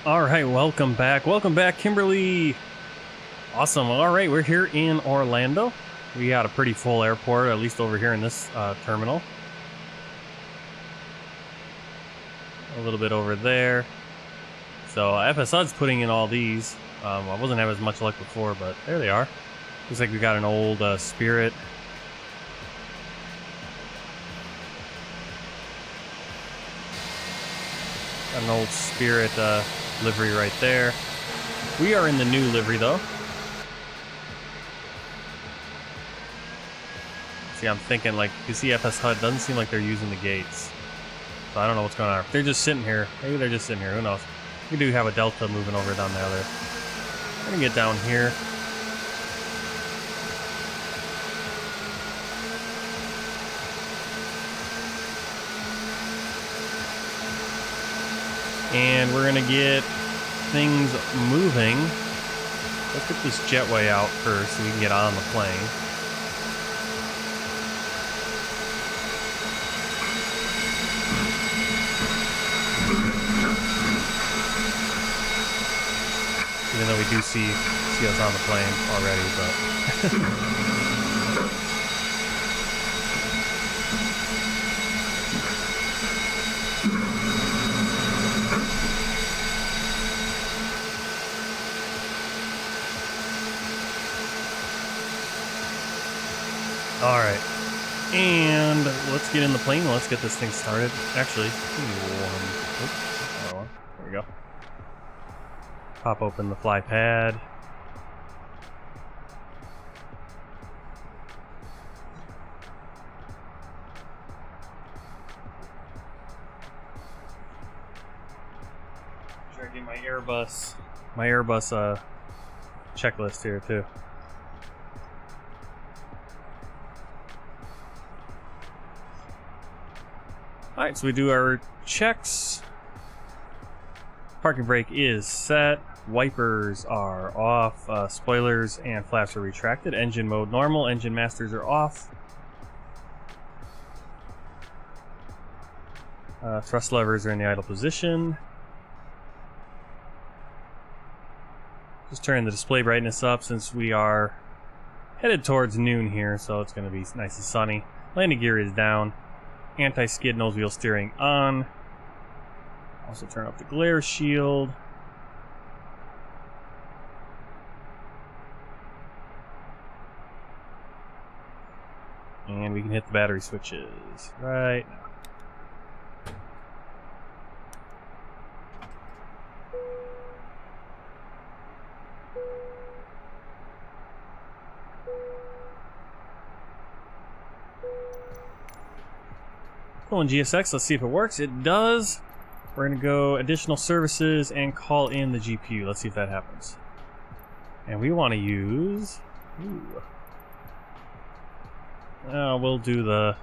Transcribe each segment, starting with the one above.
All right, welcome back. Welcome back, Kimberly. Awesome. All right, we're here in Orlando. We got a pretty full airport, at least over here in this terminal. A little bit over there. So FSUD's putting in all these. I wasn't having as much luck before, but there they are. Looks like we got an old Spirit. Got an old Spirit livery right there. We are in the new livery though. See, I'm thinking like, you see FSUD, doesn't seem like they're using the gates. So I don't know what's going on. If they're just sitting here, maybe they're just sitting here, who knows. We do have a Delta moving over down the other. I'm gonna get down here. And we're gonna get things moving. Let's get this jetway out first so we can get on the plane. Even though we do see us on the plane already, but all right, and let's get in the plane. Let's get this thing started. Actually, give me one. Oops, there we go. Pop open the fly pad. Try to get my Airbus checklist here too. Alright, so we do our checks. Parking brake is set. Wipers are off. Spoilers and flaps are retracted. Engine mode normal. Engine masters are off. Thrust levers are in the idle position. Just turn the display brightness up since we are headed towards noon here, so it's going to be nice and sunny. Landing gear is down. Anti-skid nose wheel steering on. Also turn up the glare shield. And we can hit the battery switches right now. Pulling GSX, let's see if it works. It does. We're going to go additional services and call in the GPU. Let's see if that happens. And we want to use... we'll do the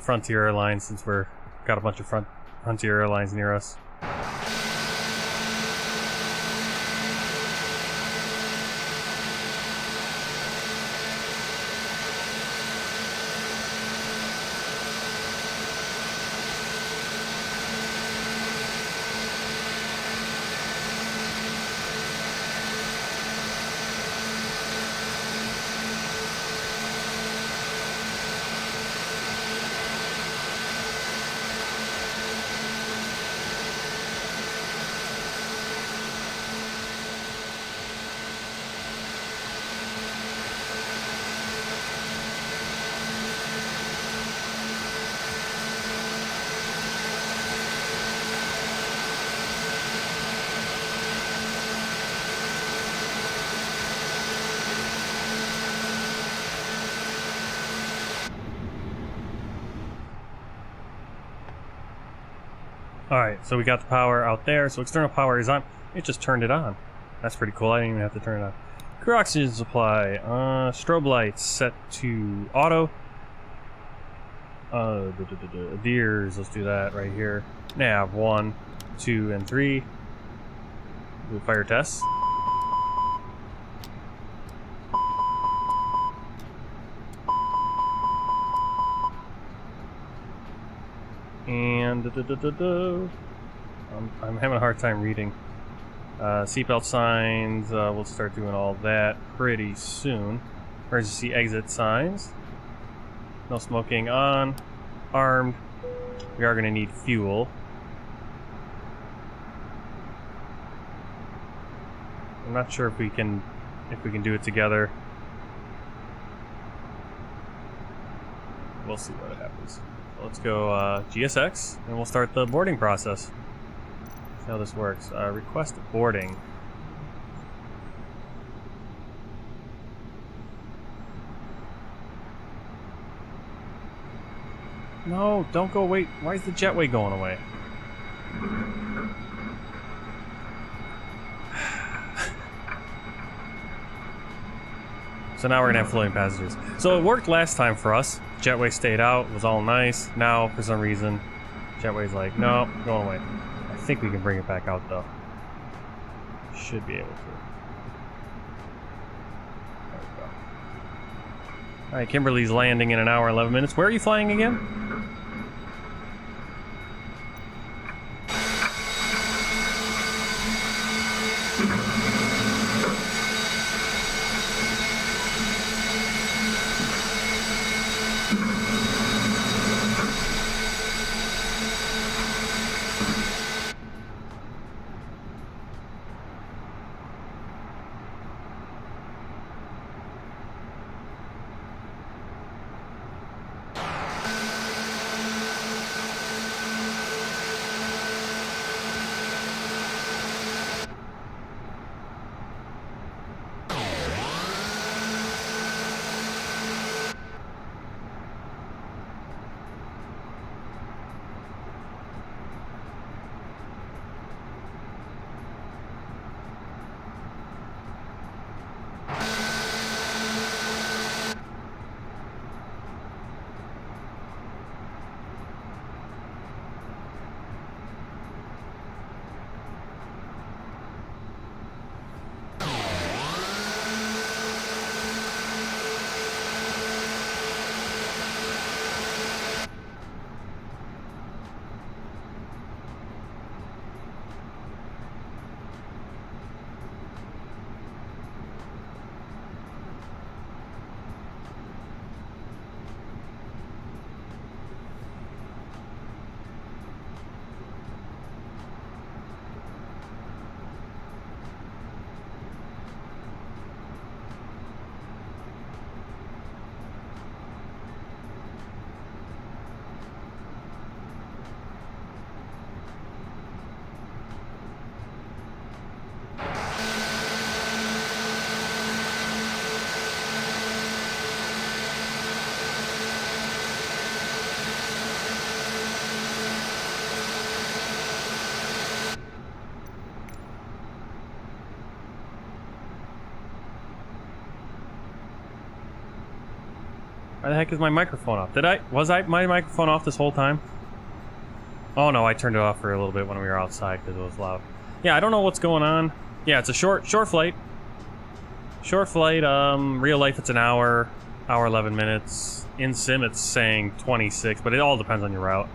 Frontier Airlines since we're got a bunch of Frontier Airlines near us. Alright, so we got the power out there, so external power is on. It just turned it on. That's pretty cool, I didn't even have to turn it on. Crew oxygen supply, strobe lights set to auto. Adheres, let's do that right here. Nav 1, 2, and 3. Do fire tests. And I'm having a hard time reading. Seatbelt signs, we'll start doing all that pretty soon. Emergency exit signs. No smoking on. Armed. We are going to need fuel. I'm not sure if we can do it together. We'll see what happens. Let's go GSX, and we'll start the boarding process. See how this works. Request boarding. No, don't go. Wait, why is the jetway going away? So now we're gonna have floating passengers. So it worked last time for us. Jetway stayed out, it was all nice. Now, for some reason, jetway's like, no, going away. I think we can bring it back out though. Should be able to. There we go. Alright, Kimberly's landing in an hour, 11 minutes. Where are you flying again? Why the heck is my microphone off? Was my microphone off this whole time? Oh no, I turned it off for a little bit when we were outside because it was loud. Yeah, I don't know what's going on. Yeah, it's a short flight. Short flight, real life it's an hour, 11 minutes. In sim it's saying 26, but it all depends on your route.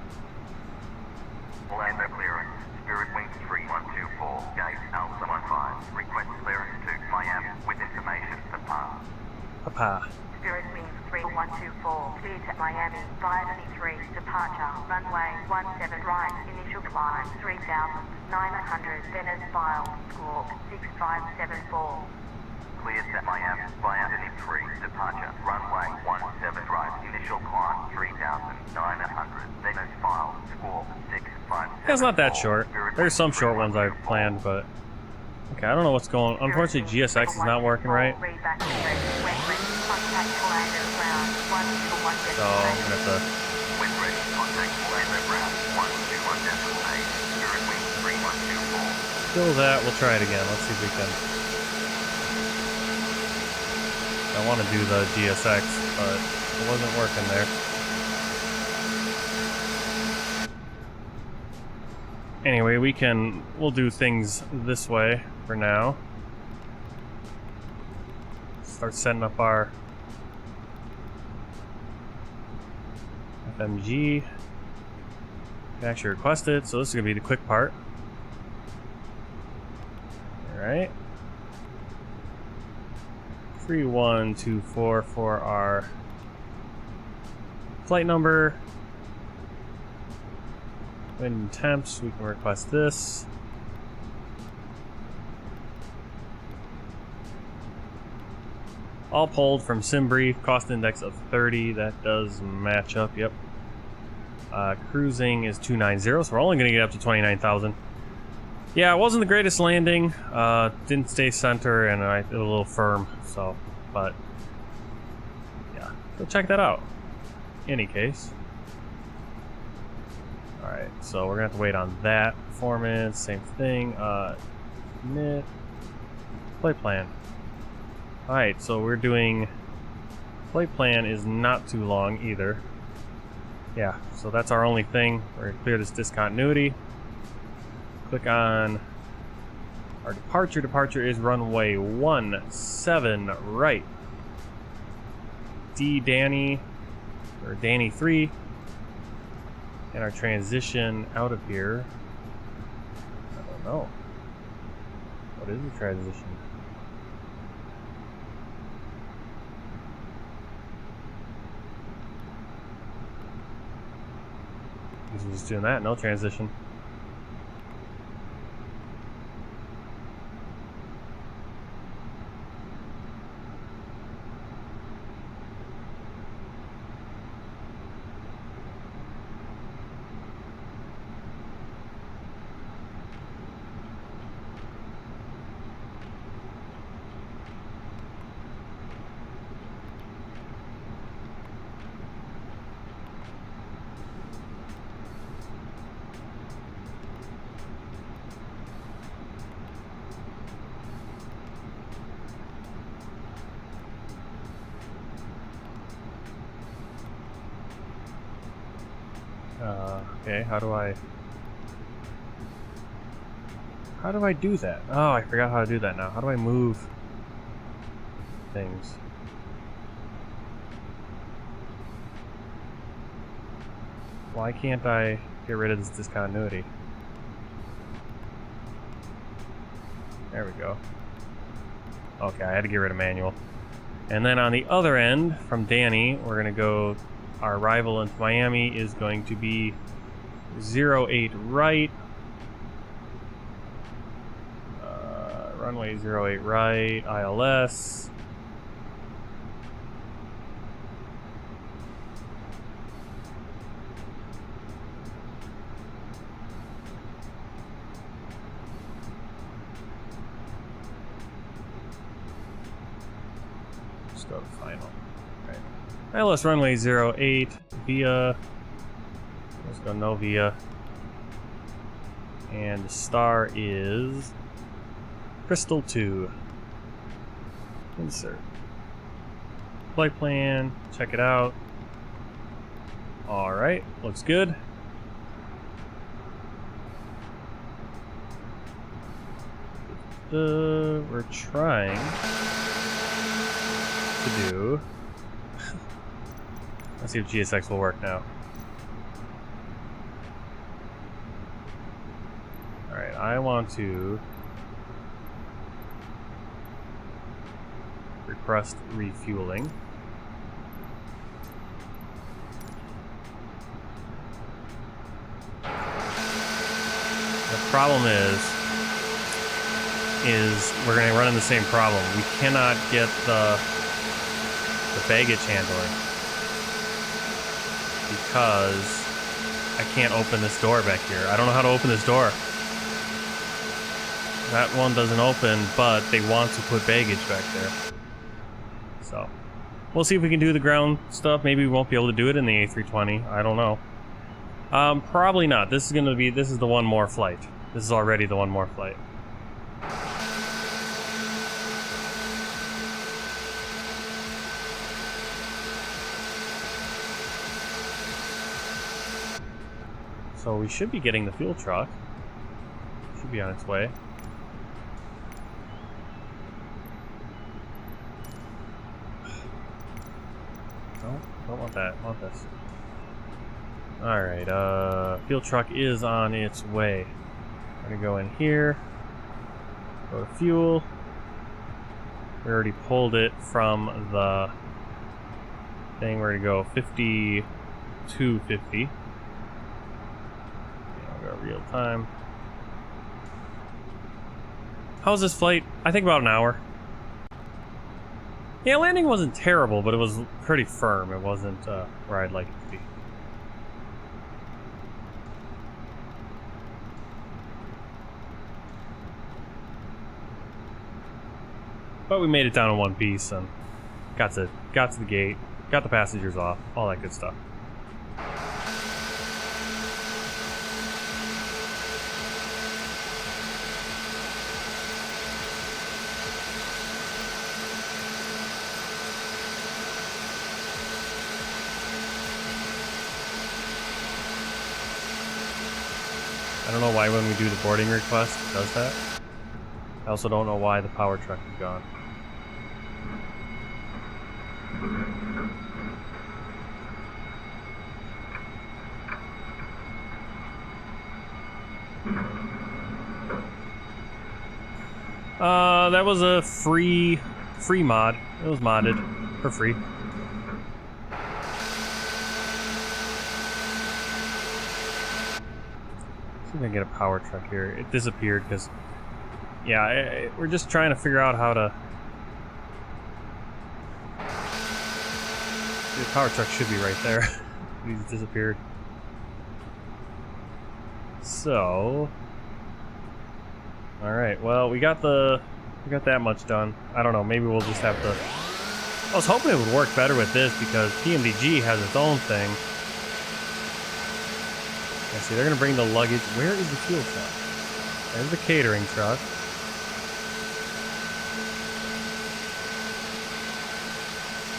Land clearance. Spirit Wings 3124, gate Alpha 15. Request clearance to Miami with information for PA. Papa. Spirit Wings 3124, clear to Miami, 523, departure, runway 17 right, initial climb 3,900, Venice file, squawk 6574. Clear to Miami, via 3, departure, runway 17 right, initial climb 3,900, Venice file, squawk 6574. Yeah, it's not that short. There's some short ones I've planned, but... Okay, I don't know what's going on. Unfortunately, GSX is not working right. So, I'm gonna have to... Still that, we'll try it again. Let's see if we can... I want to do the GSX, but it wasn't working there. Anyway, we'll do things this way for now. Start setting up our FMG. Actually requested, so this is gonna be the quick part. Alright. 3124 for our flight number. Wind and temps, we can request this. All pulled from SimBrief, cost index of 30, that does match up, yep. Cruising is 290, so we're only gonna get up to 29,000. Yeah, it wasn't the greatest landing, didn't stay center, and it was a little firm, so, but, yeah, go check that out. Any case. Alright, so we're gonna have to wait on that performance, same thing, commit, flight plan. Alright, so we're doing, flight plan is not too long either. Yeah, so that's our only thing. We're gonna clear this discontinuity. click on our departure. Departure is runway 17 right. D Danny, or Danny 3. And our transition out of here. I don't know. What is the transition? Because we're just doing that, no transition. Okay, how do I do that? Oh, I forgot how to do that now. How do I move things? Why can't I get rid of this discontinuity? There we go. Okay, I had to get rid of manual. And then on the other end, from Danny, we're gonna go, our arrival into Miami is going to be 08 right. Runway 08 right, ILS. Let's go to final. Okay. ILS runway 08 via. Let's go no via. And the star is Crystal 2. Insert. Flight plan, check it out. Alright, looks good. We're trying to do. Let's see if GSX will work now. Alright, I want to request refueling. The problem is we're going to run into the same problem. We cannot get the baggage handler because I can't open this door back here. I don't know how to open this door. That one doesn't open, but they want to put baggage back there. So, we'll see if we can do the ground stuff. Maybe we won't be able to do it in the A320. I don't know. Probably not. This is the one more flight. This is already the one more flight. So we should be getting the fuel truck. Should be on its way. No, don't want that. I want this. Alright, fuel truck is on its way. I'm gonna go in here. Go to fuel. We already pulled it from the thing. We're gonna go 5250. Real time. How's this flight? I think about an hour. Yeah, landing wasn't terrible, but it was pretty firm. It wasn't where I'd like it to be. But we made it down in one piece and got to the gate, got the passengers off, all that good stuff. I don't know why when we do the boarding request it does that. I also don't know why the power truck is gone. That was a free mod. It was modded for free. See if I can get a power truck here. It disappeared because, yeah, we're just trying to figure out how to. The power truck should be right there. He just disappeared. So, all right. Well, we got that much done. I don't know. Maybe we'll just have to. I was hoping it would work better with this because PMDG has its own thing. I see they're gonna bring the luggage. Where is the fuel truck? There's the catering truck.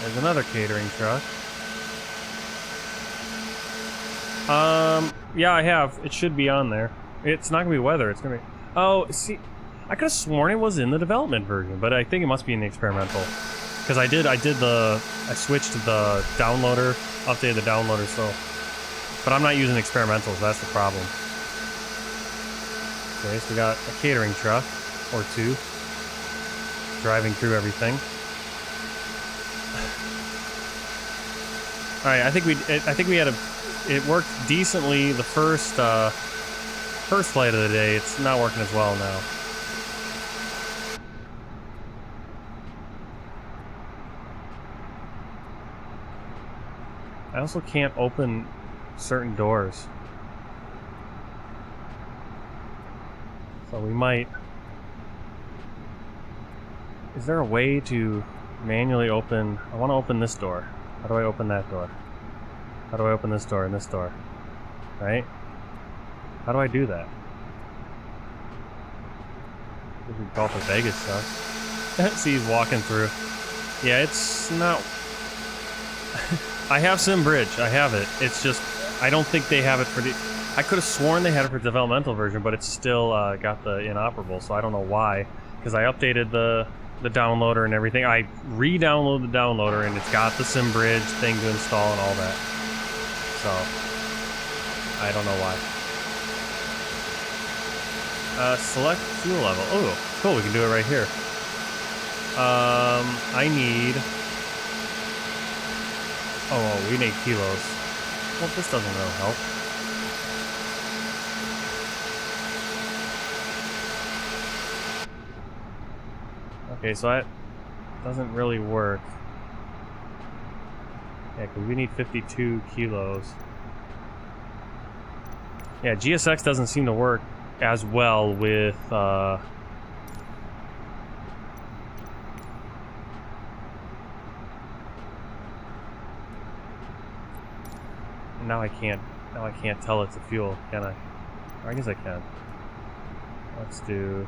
There's another catering truck. Yeah, I have. It should be on there. It's not gonna be weather. It's gonna be. Oh, see, I could have sworn it was in the development version, but I think it must be in the experimental. Because I switched to the downloader, updated the downloader, so. But I'm not using experimentals. That's the problem. Okay, so we got a catering truck or two driving through everything. All right, I think we had it worked decently the first flight of the day. It's not working as well now. I also can't open certain doors. So we might. Is there a way to manually open? I want to open this door. How do I open that door? How do I open this door and this door? Right? How do I do that? This is Gulf of Vegas stuff. See, he's walking through. Yeah, it's not. I have SimBridge. I have it. It's just I don't think they have it for the. I could have sworn they had it for the developmental version, but it's still got the inoperable. So I don't know why. Because I updated the downloader and everything. I re-downloaded the downloader and it's got the SimBridge thing to install and all that. So I don't know why. Select fuel level. Oh, cool. We can do it right here. I need. Oh, we need kilos. Well, this doesn't really help. Okay, so that doesn't really work. Yeah, because we need 52 kilos. Yeah, GSX doesn't seem to work as well with now I can't tell it's a fuel, can I? Or I guess I can. Let's do.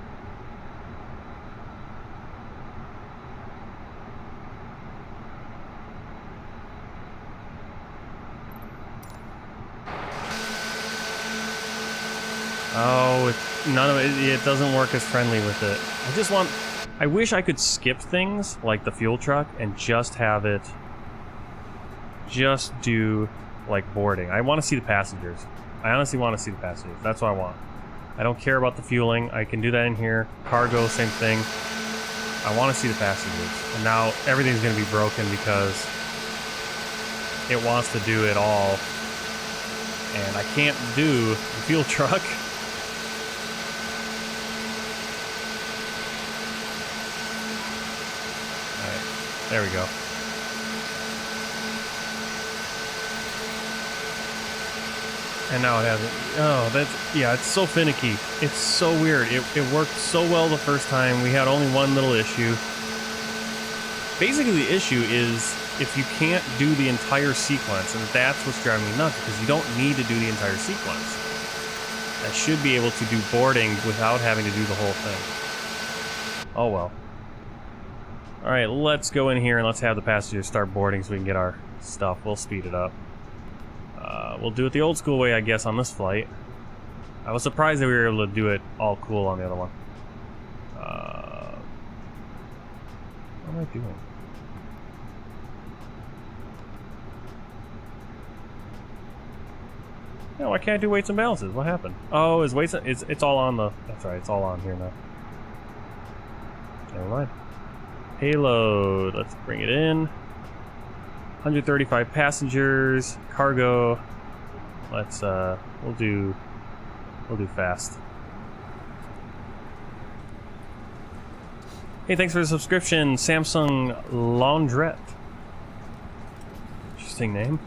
Oh, none of it doesn't work as friendly with it. I wish I could skip things like the fuel truck and just have it just do like boarding. I want to see the passengers. I honestly want to see the passengers. That's what I want. I don't care about the fueling. I can do that in here. Cargo, same thing. I want to see the passengers. And now everything's going to be broken because it wants to do it all. And I can't do the fuel truck. Alright, there we go. And now it hasn't. Oh, yeah, it's so finicky. It's so weird. It worked so well the first time. We had only one little issue. Basically, the issue is if you can't do the entire sequence, and that's what's driving me nuts, because you don't need to do the entire sequence. I should be able to do boarding without having to do the whole thing. Oh well. Alright, let's go in here and let's have the passengers start boarding so we can get our stuff. We'll speed it up. We'll do it the old school way, I guess, on this flight. I was surprised that we were able to do it all cool on the other one. What am I doing? Yeah, why can't I do weights and balances? What happened? Oh, is weights? It's all on the. That's right. It's all on here now. Never mind. Payload. Let's bring it in. 135 passengers. Cargo. Let's we'll do fast. Hey, thanks for the subscription, Samsung Laundrette. Interesting name.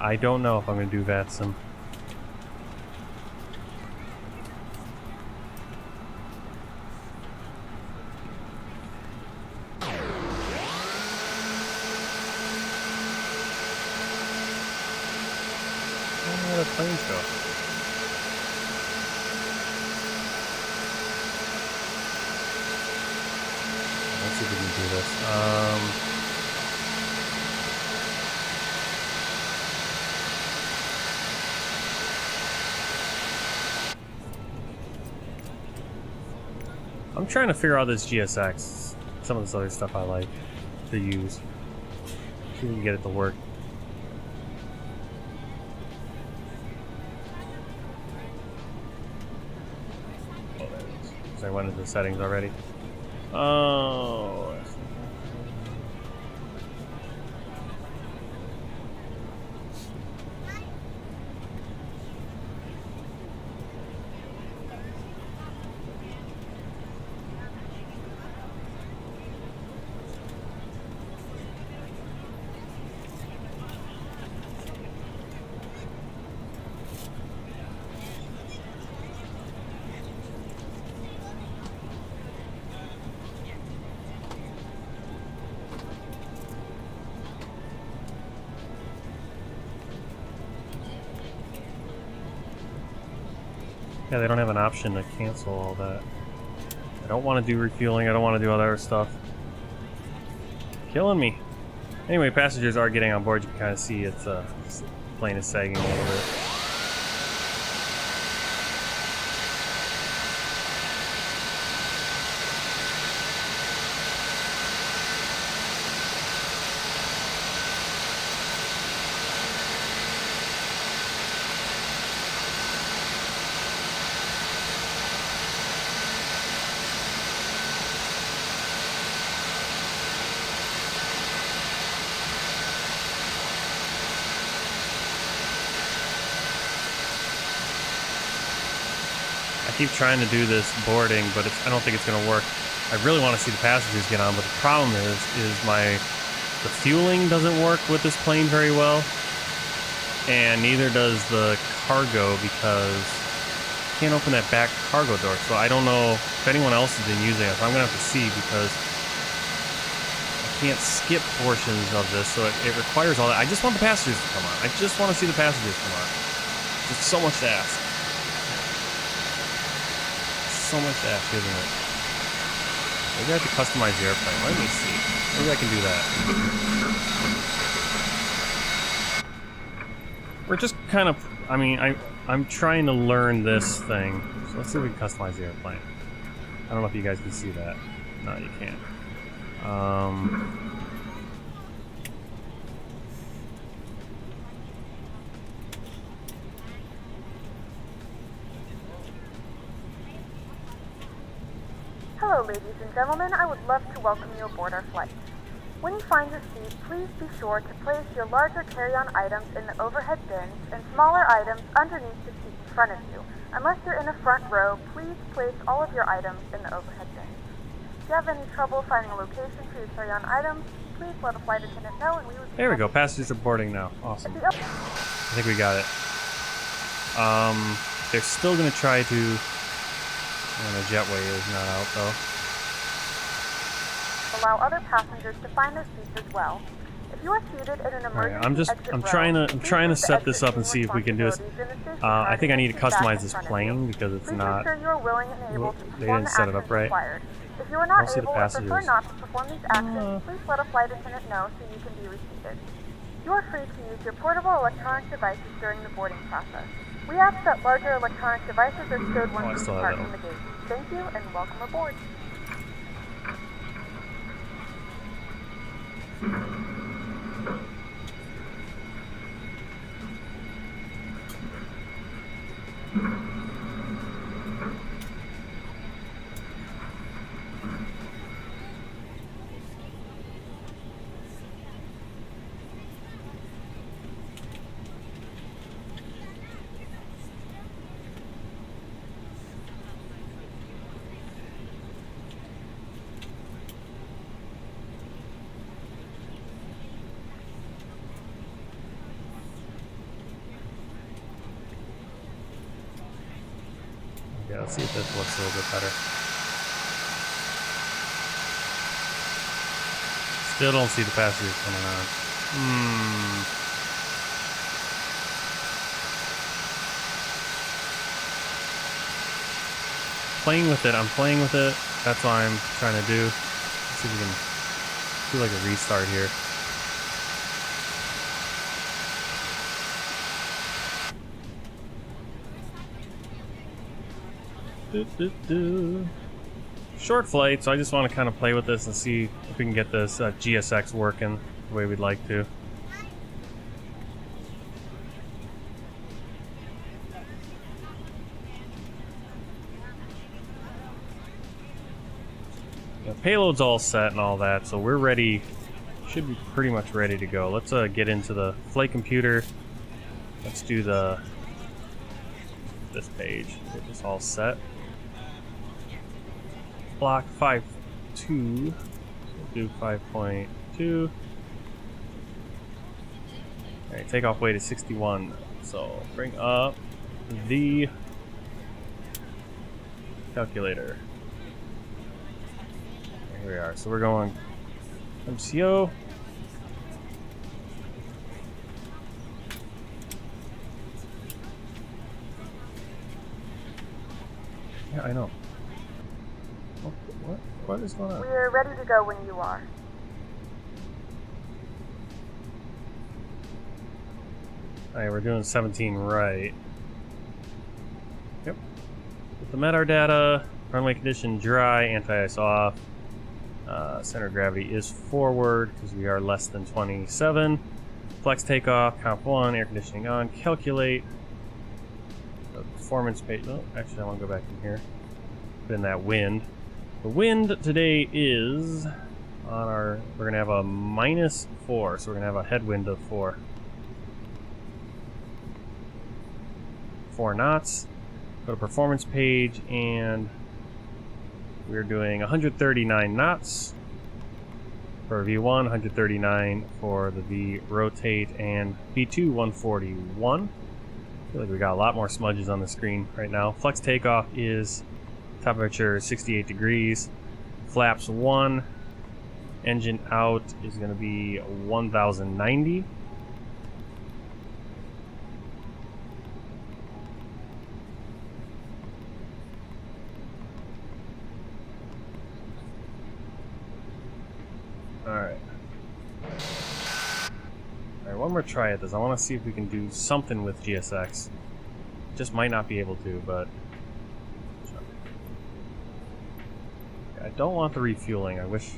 I don't know if I'm going to do VATSIM. Where the planes go? Let's see if we can do this. I'm trying to figure out this GSX. Some of this other stuff I like to use. See if we can get it to work. Oh, there it is. So I went into the settings already. Oh. Yeah, they don't have an option to cancel all that. I don't want to do refueling, I don't want to do all that other stuff. Killing me. Anyway, passengers are getting on board. You can kind of see it's plane is sagging a little bit. I keep trying to do this boarding, but I don't think it's going to work. I really want to see the passengers get on, but the problem is the fueling doesn't work with this plane very well, and neither does the cargo because I can't open that back cargo door. So I don't know if anyone else has been using it. So I'm going to have to see because I can't skip portions of this, so it requires all that. I just want the passengers to come on. I just want to see the passengers come on. It's so much to ask. So much to ask, isn't it? Maybe I have to customize the airplane. Let me see. Maybe I can do that. We're just kind of, I mean, I'm trying to learn this thing. So let's see if we can customize the airplane. I don't know if you guys can see that. No, you can't. Hello, ladies and gentlemen. I would love to welcome you aboard our flight. When you find your seat, please be sure to place your larger carry-on items in the overhead bins and smaller items underneath the seat in front of you. Unless you're in the front row, please place all of your items in the overhead bins. If you have any trouble finding a location for your carry-on items, please let a flight attendant know and we will... There we go. Passengers are boarding now. Awesome. I think we got it. They're still gonna try to. And the jetway is not out though. Allow other passengers to find their seats as well. If you are seated in an emergency I'm trying to set this up and see if we can do this. I think I need to customize this plane because it's not. They didn't set it up right. If you are not see the able or prefer passengers. not to perform these actions, please let a flight attendant know so you can be reseated. You are free to use your portable electronic devices during the boarding process. We ask that larger electronic devices are stowed once you depart from the gate. Thank you and welcome aboard. Yeah, let's see if this looks a little bit better. Still don't see the passengers coming on. Playing with it, I'm playing with it. That's what I'm trying to do. Let's see if we can do like a restart here. Short flight, so I just want to kind of play with this and see if we can get this GSX working the way we'd like to. Yeah, payload's all set and all that, so we're ready. Should be pretty much ready to go. Let's get into the flight computer. Let's do this page. Get this all set. Block 5.2. We'll do 5.2. Alright, takeoff weight is 61. So bring up the calculator. Here we are. So we're going MCO. Yeah, I know. What is going on? We are ready to go when you are. Alright, we're doing 17 right. Yep. With the metadata, runway condition dry, anti-ice off. Center of gravity is forward because we are less than 27. Flex takeoff, comp 1, air conditioning on, calculate. The performance page. Oh, actually, I want to go back in here. Put in that wind. The wind today is on our. We're gonna have a -4, so we're gonna have a headwind of 4 knots. Go to performance page, and we're doing 139 knots for V1, 139 for the V rotate, and V2 141. I feel like we got a lot more smudges on the screen right now. Flex takeoff is temperature 68 degrees. Flaps 1. Engine out is going to be 1090. Alright. Alright, one more try at this. I want to see if we can do something with GSX. Just might not be able to, but I don't want the refueling. I wish.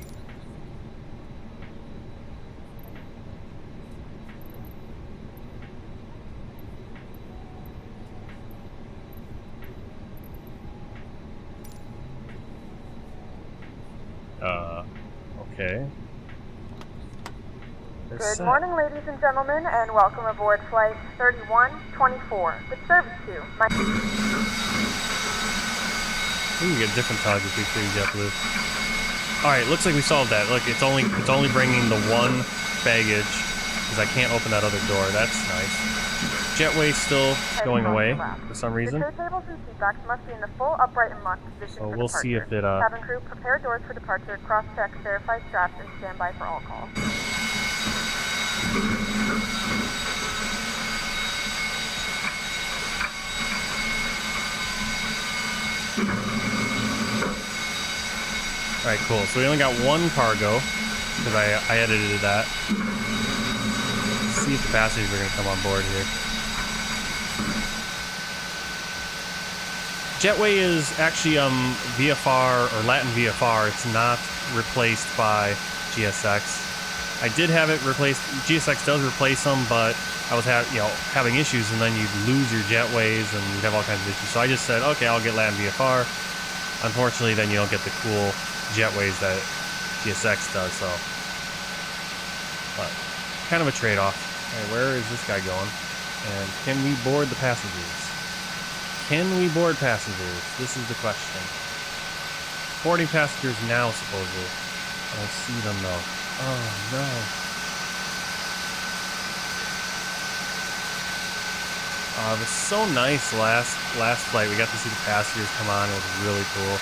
Okay. Good morning, ladies and gentlemen, and welcome aboard Flight 3124 with service to my... We can get different targets if we choose JetBlue. Alright, looks like we solved that. Look, it's only bringing the one baggage because I can't open that other door. That's nice. jetway still going away for some reason. The tray tables and seat backs must be in the full upright and locked position So for we'll departure. see if it Cabin crew, prepare doors for departure, cross-check, verify straps, and stand by for all calls. Alright, cool. So we only got one cargo, because I edited that. Let's see if the passengers are going to come on board here. Jetway is actually VFR, or Latin VFR. It's not replaced by GSX. I did have it replaced. GSX does replace them, but I was having issues, and then you'd lose your jetways, and you'd have all kinds of issues. So I just said, okay, I'll get Latin VFR. Unfortunately, then you don't get the cool jetways that GSX does, so. But kind of a trade-off. Okay, where is this guy going? And can we board the passengers? Can we board passengers? This is the question. Boarding passengers now, supposedly. I don't see them though. Oh no. It was so nice last flight. We got to see the passengers come on. It was really cool.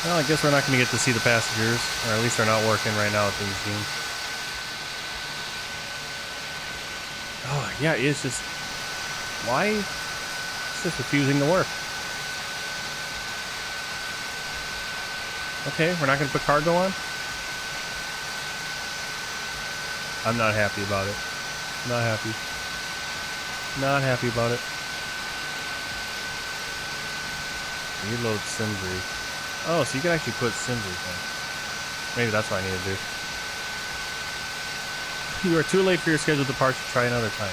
Well, I guess we're not going to get to see the passengers, or at least they're not working right now at the machine. Oh, yeah, it's just... Why? It's just refusing to work. Okay, we're not going to put cargo on? I'm not happy about it. Not happy. Not happy about it. Reload SimBrief. Oh, so you can actually put SimBrief in. Maybe that's what I need to do. You are too late for your scheduled departure. Try another time.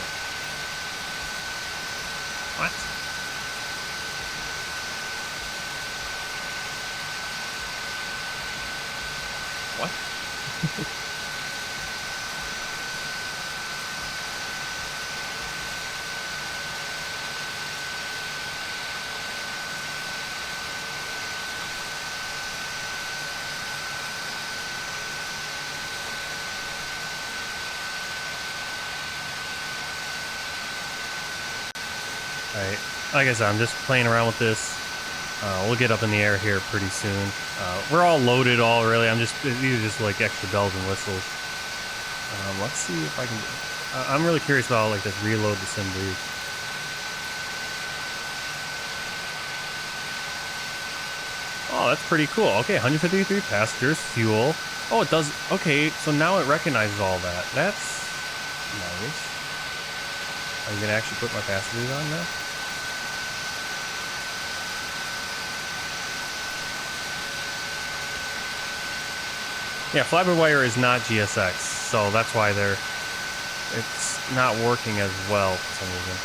What? What? Alright, like I said, I'm just playing around with this. We'll get up in the air here pretty soon. We're all loaded already. These are just like extra bells and whistles. Let's see if I can... I'm really curious about like this reload the SimBrief. Oh, that's pretty cool. Okay, 153 passengers, fuel. Oh, it does... Okay, so now it recognizes all that. That's nice. Are you going to actually put my passengers on now? Yeah, FlyByWire is not GSX, so that's why it's not working as well for some reason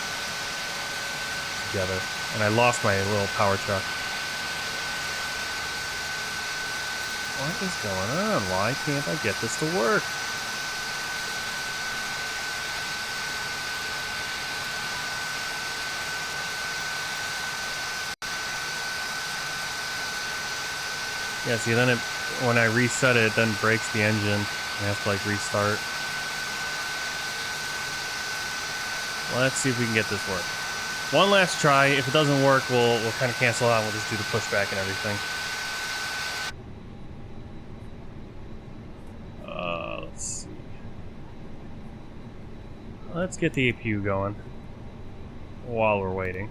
together. And I lost my little power truck. What is going on? Why can't I get this to work? Yeah, see, then when I reset it, it then breaks the engine. I have to like restart. Let's see if we can get this work. One last try. If it doesn't work, we'll kind of cancel out. We'll just do the pushback and everything. Let's see. Let's get the APU going while we're waiting.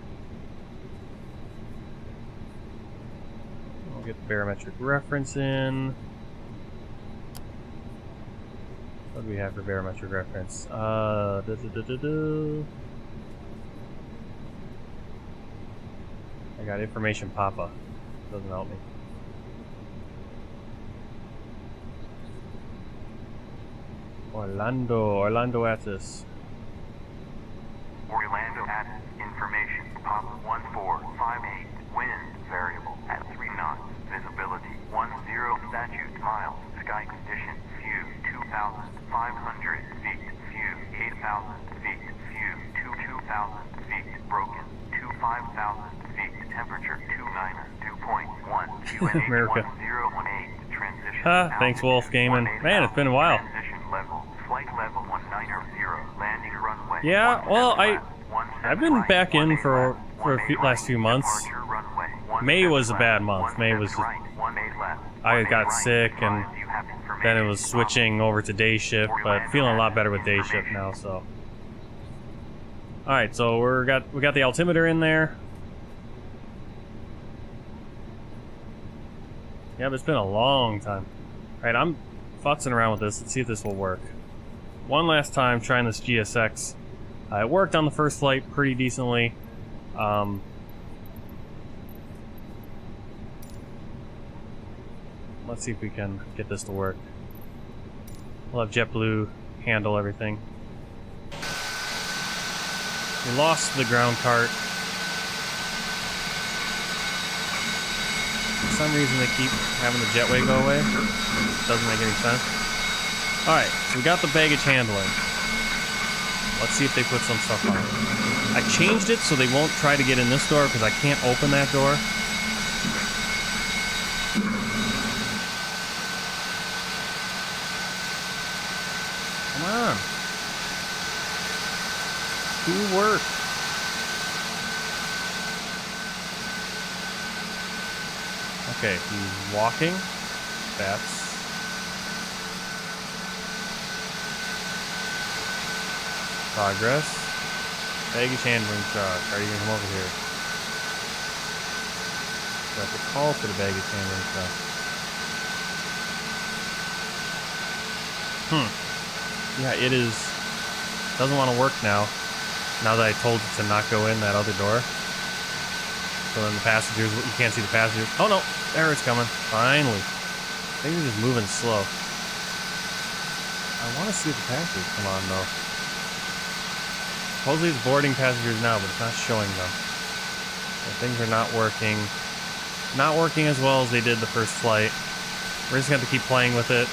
Get the barometric reference in. What do we have for barometric reference? I got information Papa. Doesn't help me. Orlando Atis. Orlando Atis, information. Pop 1458. Wind variable at 3 knots. Visibility 10 statute miles. Sky condition. View 2,500 feet. View 8,000 feet. View 2,000 feet. Broken 5,000 feet. Temperature 29. 2.1. America. 1018. Transition. Thanks, Wolf Gaming. Man, it's been a while. Transition level. Flight level 190. Landing runway. Yeah, well, 17 I've been back in for last few months. May was a bad month. May was just, I got sick, and then it was switching over to day shift, but feeling a lot better with day shift now. So, all right, so we got the altimeter in there. Yeah, but it's been a long time. All right, I'm futzing around with this. Let's see if this will work. One last time trying this GSX. It worked on the first flight pretty decently. Let's see if we can get this to work. We'll have JetBlue handle everything. We lost the ground cart. For some reason they keep having the jetway go away. Doesn't make any sense. Alright, so we got the baggage handling. Let's see if they put some stuff on it. I changed it so they won't try to get in this door because I can't open that door. Come on. Do work. Okay, he's walking. That's... progress. Baggage handling truck. Are you gonna come over here? So I have to call for the baggage handling truck. Yeah, it is... doesn't want to work now. Now that I told it to not go in that other door. So then the passengers... you can't see the passengers. Oh no! There it's coming. Finally. Things are just moving slow. I want to see if the passengers come on though. Supposedly it's boarding passengers now, but it's not showing them. So things are not working. Not working as well as they did the first flight. We're just going to have to keep playing with it.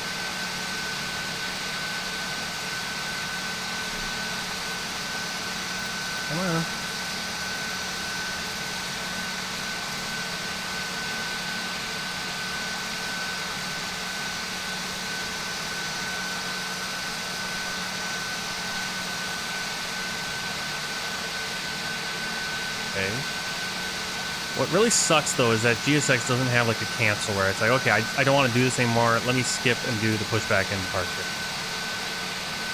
Come on. Okay. What really sucks though is that GSX doesn't have like a cancel where it's like, okay, I don't want to do this anymore, let me skip and do the pushback and departure.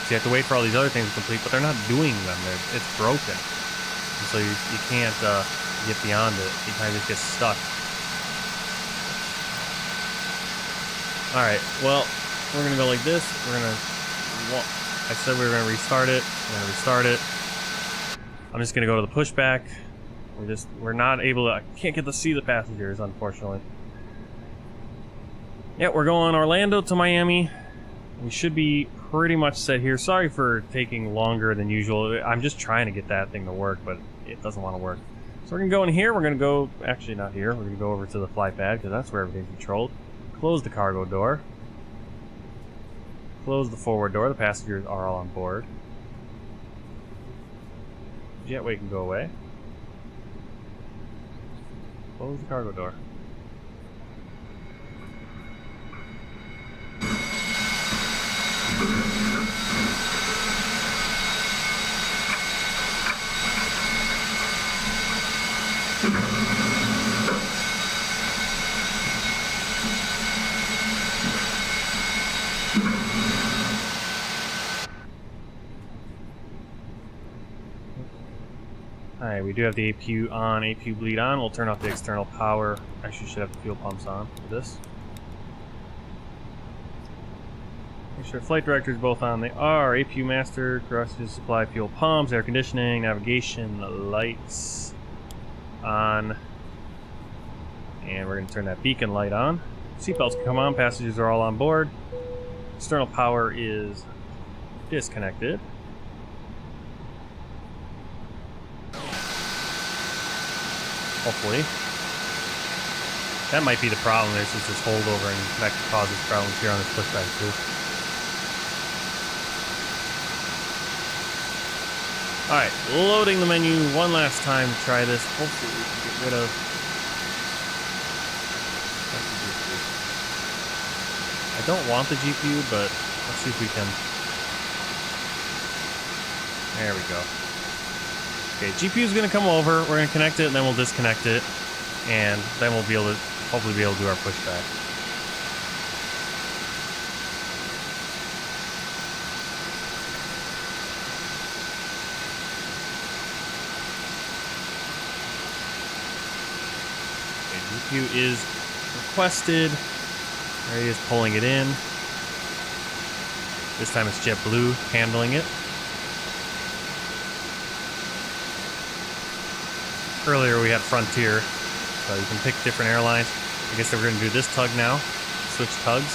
So you have to wait for all these other things to complete, but they're not doing them. It's broken. And so you can't get beyond it. You kind of just get stuck. Alright, well, we're going to go like this. We're going to... I said we were going to restart it. We're going to restart it. I'm just going to go to the pushback. We're not able to... I can't get to see the passengers, unfortunately. Yeah, we're going Orlando to Miami. We should be pretty much set here. Sorry for taking longer than usual. I'm just trying to get that thing to work, but it doesn't want to work. So we're going to go in here. We're going to go... actually, not here. We're going to go over to the flight pad, because that's where everything's controlled. Close the cargo door. Close the forward door. The passengers are all on board. Jetway can go away. Close the cargo door. Alright, we do have the APU on, APU bleed on. We'll turn off the external power. Actually, should have the fuel pumps on for this. Make sure flight directors both on. They are. APU master, oxygen supply, fuel pumps, air conditioning, navigation, lights on. And we're going to turn that beacon light on. Seatbelts can come on. Passengers are all on board. External power is disconnected. Hopefully. That might be the problem. There's just this holdover, and that could cause us problems here on this pushback too. Alright, loading the menu one last time to try this. Hopefully we can get rid of... I don't want the GPU, but let's see if we can... There we go. Okay, GPU is going to come over, we're going to connect it, and then we'll disconnect it, and then we'll be able to, hopefully be able to do our pushback. Okay, GPU is requested. There he is pulling it in. This time it's JetBlue handling it. Earlier we had Frontier, so you can pick different airlines. I guess we're going to do this tug now. Switch tugs.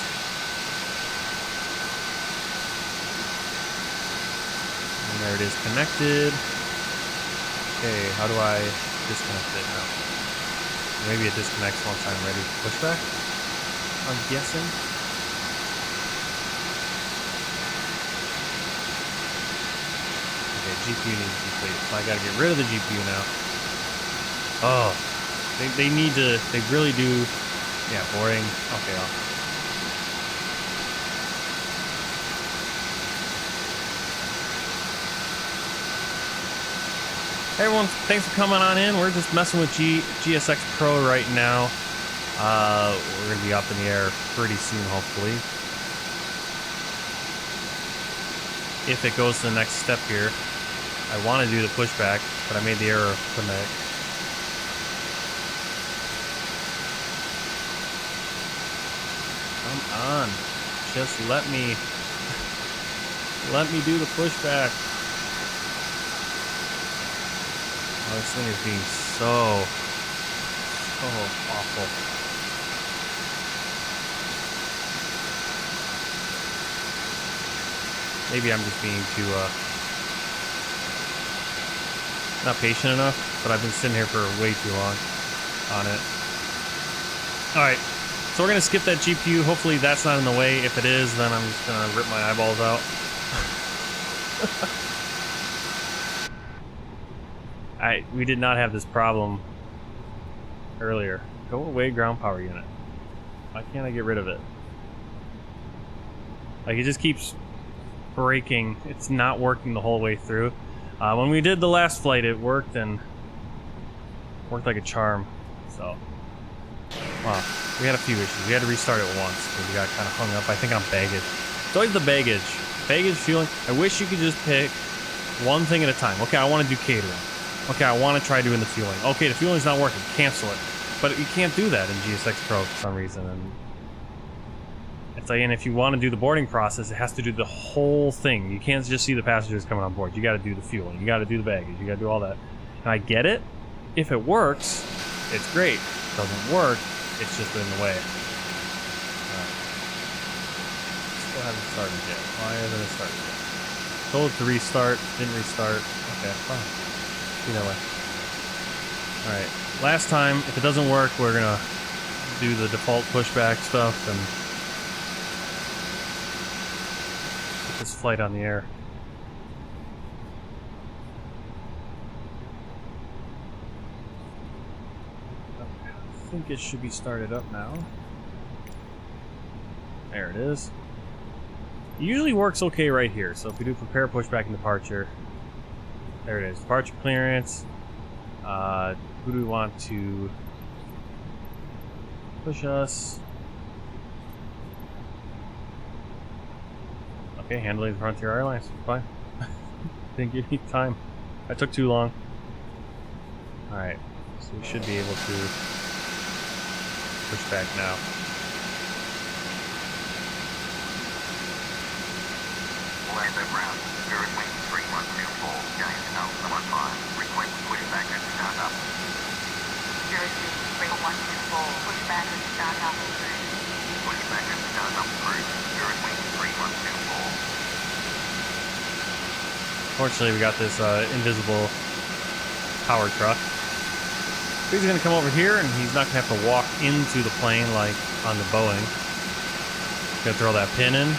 And there it is connected. Okay, how do I disconnect it now? Maybe it disconnects once I'm ready to push back, I'm guessing. Okay, GPU needs to be depleted, so I gotta get rid of the GPU now. Oh, they need to, they really do. Yeah, boring. Okay, off. Hey everyone, thanks for coming on in. We're just messing with GSX Pro right now. We're going to be up in the air pretty soon, hopefully. If it goes to the next step here, I want to do the pushback, but I made the error of putting it. Come on, just let me do the pushback. Oh, this thing is being so awful. Maybe I'm just being too not patient enough, but I've been sitting here for way too long on it. Alright, so we're gonna skip that GPU. Hopefully that's not in the way. If it is, then I'm just gonna rip my eyeballs out. We did not have this problem earlier. Go away, ground power unit. Why can't I get rid of it? Like, it just keeps breaking. It's not working the whole way through. When we did the last flight, it worked, and worked like a charm. So, wow, we had a few issues. We had to restart it once because we got kind of hung up, I think, on baggage. It's always the baggage. Baggage, fueling. I wish you could just pick one thing at a time. Okay, I want to do catering. Okay, I want to try doing the fueling. Okay, the fueling's not working. Cancel it. But you can't do that in GSX Pro for some reason. And it's like, and if you want to do the boarding process, it has to do the whole thing. You can't just see the passengers coming on board. You got to do the fueling. You got to do the baggage. You got to do all that. And I get it. If it works, it's great. If it doesn't work, it's just in the way. Still haven't started yet. Why hasn't it started yet? Told to restart. Didn't restart. Okay, fine. Either way. Alright, last time, if it doesn't work, we're gonna do the default pushback stuff and get this flight on the air. Okay, I think it should be started up now. There it is. It usually works okay right here, so if we do prepare pushback and departure, there it is. Departure clearance. Who do we want to push us? Okay, handling the Frontier Airlines. Fine. Didn't give me time. I took too long. Alright, so we should be able to push back now. Orlando ground, Spirit Wing 3124, KMCO 15, request pushback and start up. Joystick 3124, pushback and start up. Pushback and start up through Spirit Wing 3124. Fortunately, we got this invisible power truck. He's gonna come over here, and he's not gonna have to walk into the plane like on the Boeing. Gonna throw that pin in.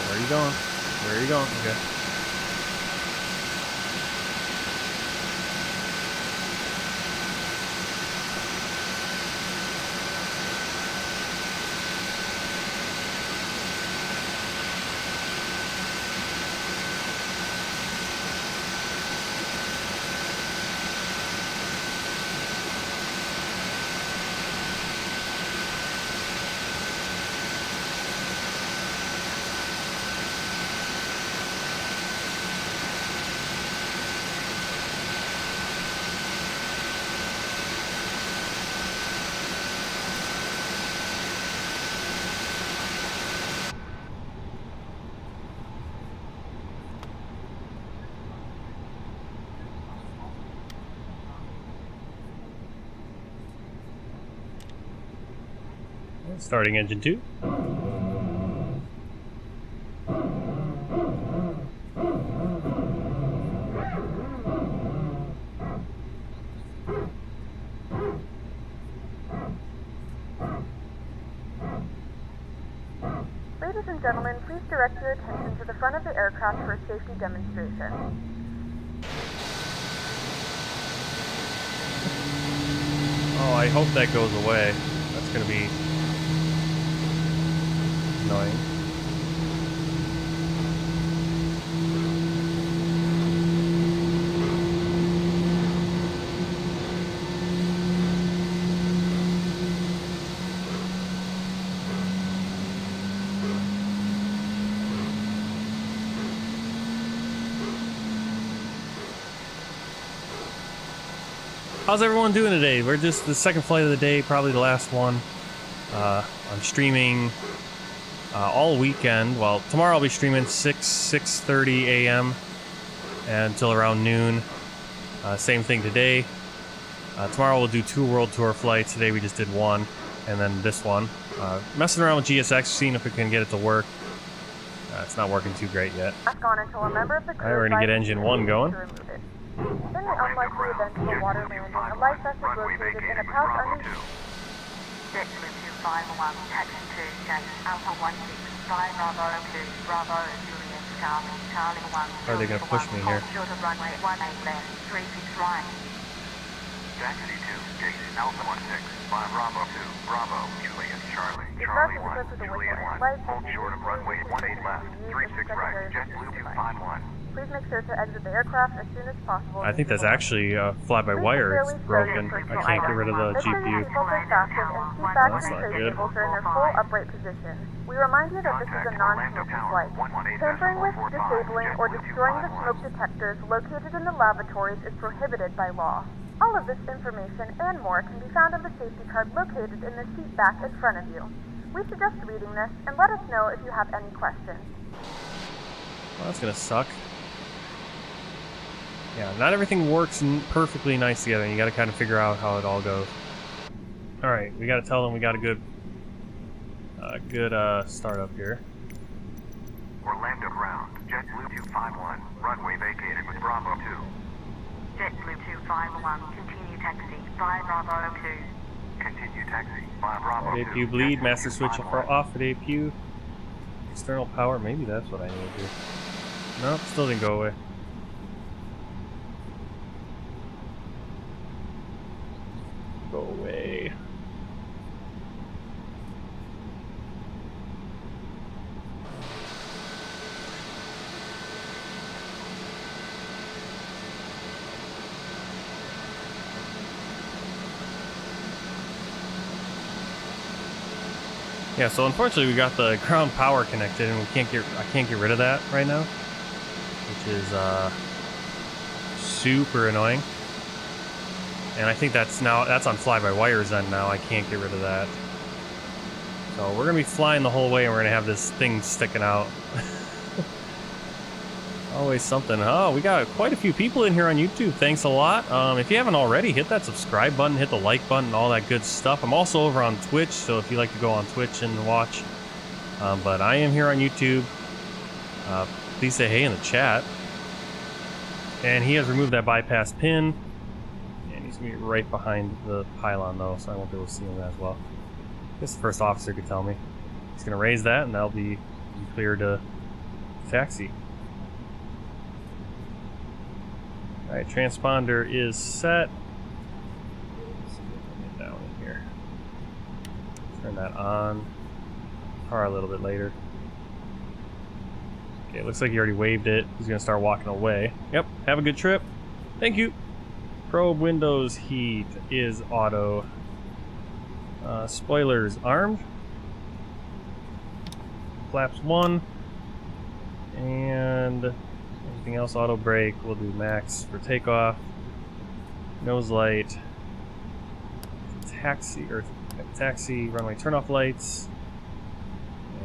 Where are you going? Where are you going? Okay. Starting engine 2. Ladies and gentlemen, please direct your attention to the front of the aircraft for a safety demonstration. Oh, I hope that goes away. That's gonna be annoying. How's everyone doing today? We're just the second flight of the day, probably the last one. I'm streaming all weekend. Well, tomorrow I'll be streaming 6:30 a.m. until around noon. Same thing today. Tomorrow we'll do 2 world tour flights. Today we just did 1, and then this one. Messing around with GSX, seeing if we can get it to work. It's not working too great yet. Gone until a member of the crew. Alright, we're gonna get engine 1 going. In the unlikely event of a water landing, a life vest is located in a pouch underneath. JetBlue 251, taxi to gate Alpha 16, 5 Bravo 2, Bravo Juliet Charlie, Charlie 1. Are they gonna push me here? Short of runway 18 left, 36 right. Taxi to gate Alpha 16, 5 Bravo 2, Bravo Juliet Charlie, It's Charlie not 1, because of the Juliet wind 1. light Hold short of runway 18 left, 36 right, JetBlue 251. Please make sure to exit the aircraft as soon as possible. I think that's actually fly-by-wire. It's broken. I can't get rid of the Make sure GPU. your seatbelts are fastened and seat backs That's and not tray good. tables are in their full upright position. We remind you that this is a non-smoking flight. Tampering with, disabling, or destroying the smoke detectors located in the lavatories is prohibited by law. All of this information and more can be found on the safety card located in the seat back in front of you. We suggest reading this and let us know if you have any questions. Well, that's gonna suck. Yeah, not everything works perfectly nice together, and you gotta kind of figure out how it all goes. Alright, we gotta tell them we got a good startup here. Orlando ground, JetBlue 251, runway vacated with Bravo 2. JetBlue 251, continue taxi, 5 Bravo 2. Continue taxi, 5 Bravo 2. APU bleed, master switch off at APU. External power, maybe that's what I need to do. Nope, still didn't go away. Go away. Yeah, so unfortunately we got the ground power connected and I can't get rid of that right now, which is super annoying. And I think that's on fly-by-wires then now. I can't get rid of that. So we're gonna be flying the whole way and we're gonna have this thing sticking out. Always something. Oh, we got quite a few people in here on YouTube. Thanks a lot. If you haven't already, hit that subscribe button, hit the like button, all that good stuff. I'm also over on Twitch, so if you like to go on Twitch and watch. But I am here on YouTube. Please say hey in the chat. And he has removed that bypass pin. And he's going to be right behind the pylon, though, so I won't be able to see him as well. I guess the first officer could tell me. He's going to raise that, and that'll be clear to taxi. Alright, transponder is set. Let's see if we can get down in here. Turn that on. Power a little bit later. Okay, it looks like he already waved it. He's gonna start walking away. Yep, have a good trip. Thank you. Probe windows heat is auto. Spoilers armed. Flaps 1. And anything else auto brake. We'll do max for takeoff. Nose light. Taxi runway turnoff lights.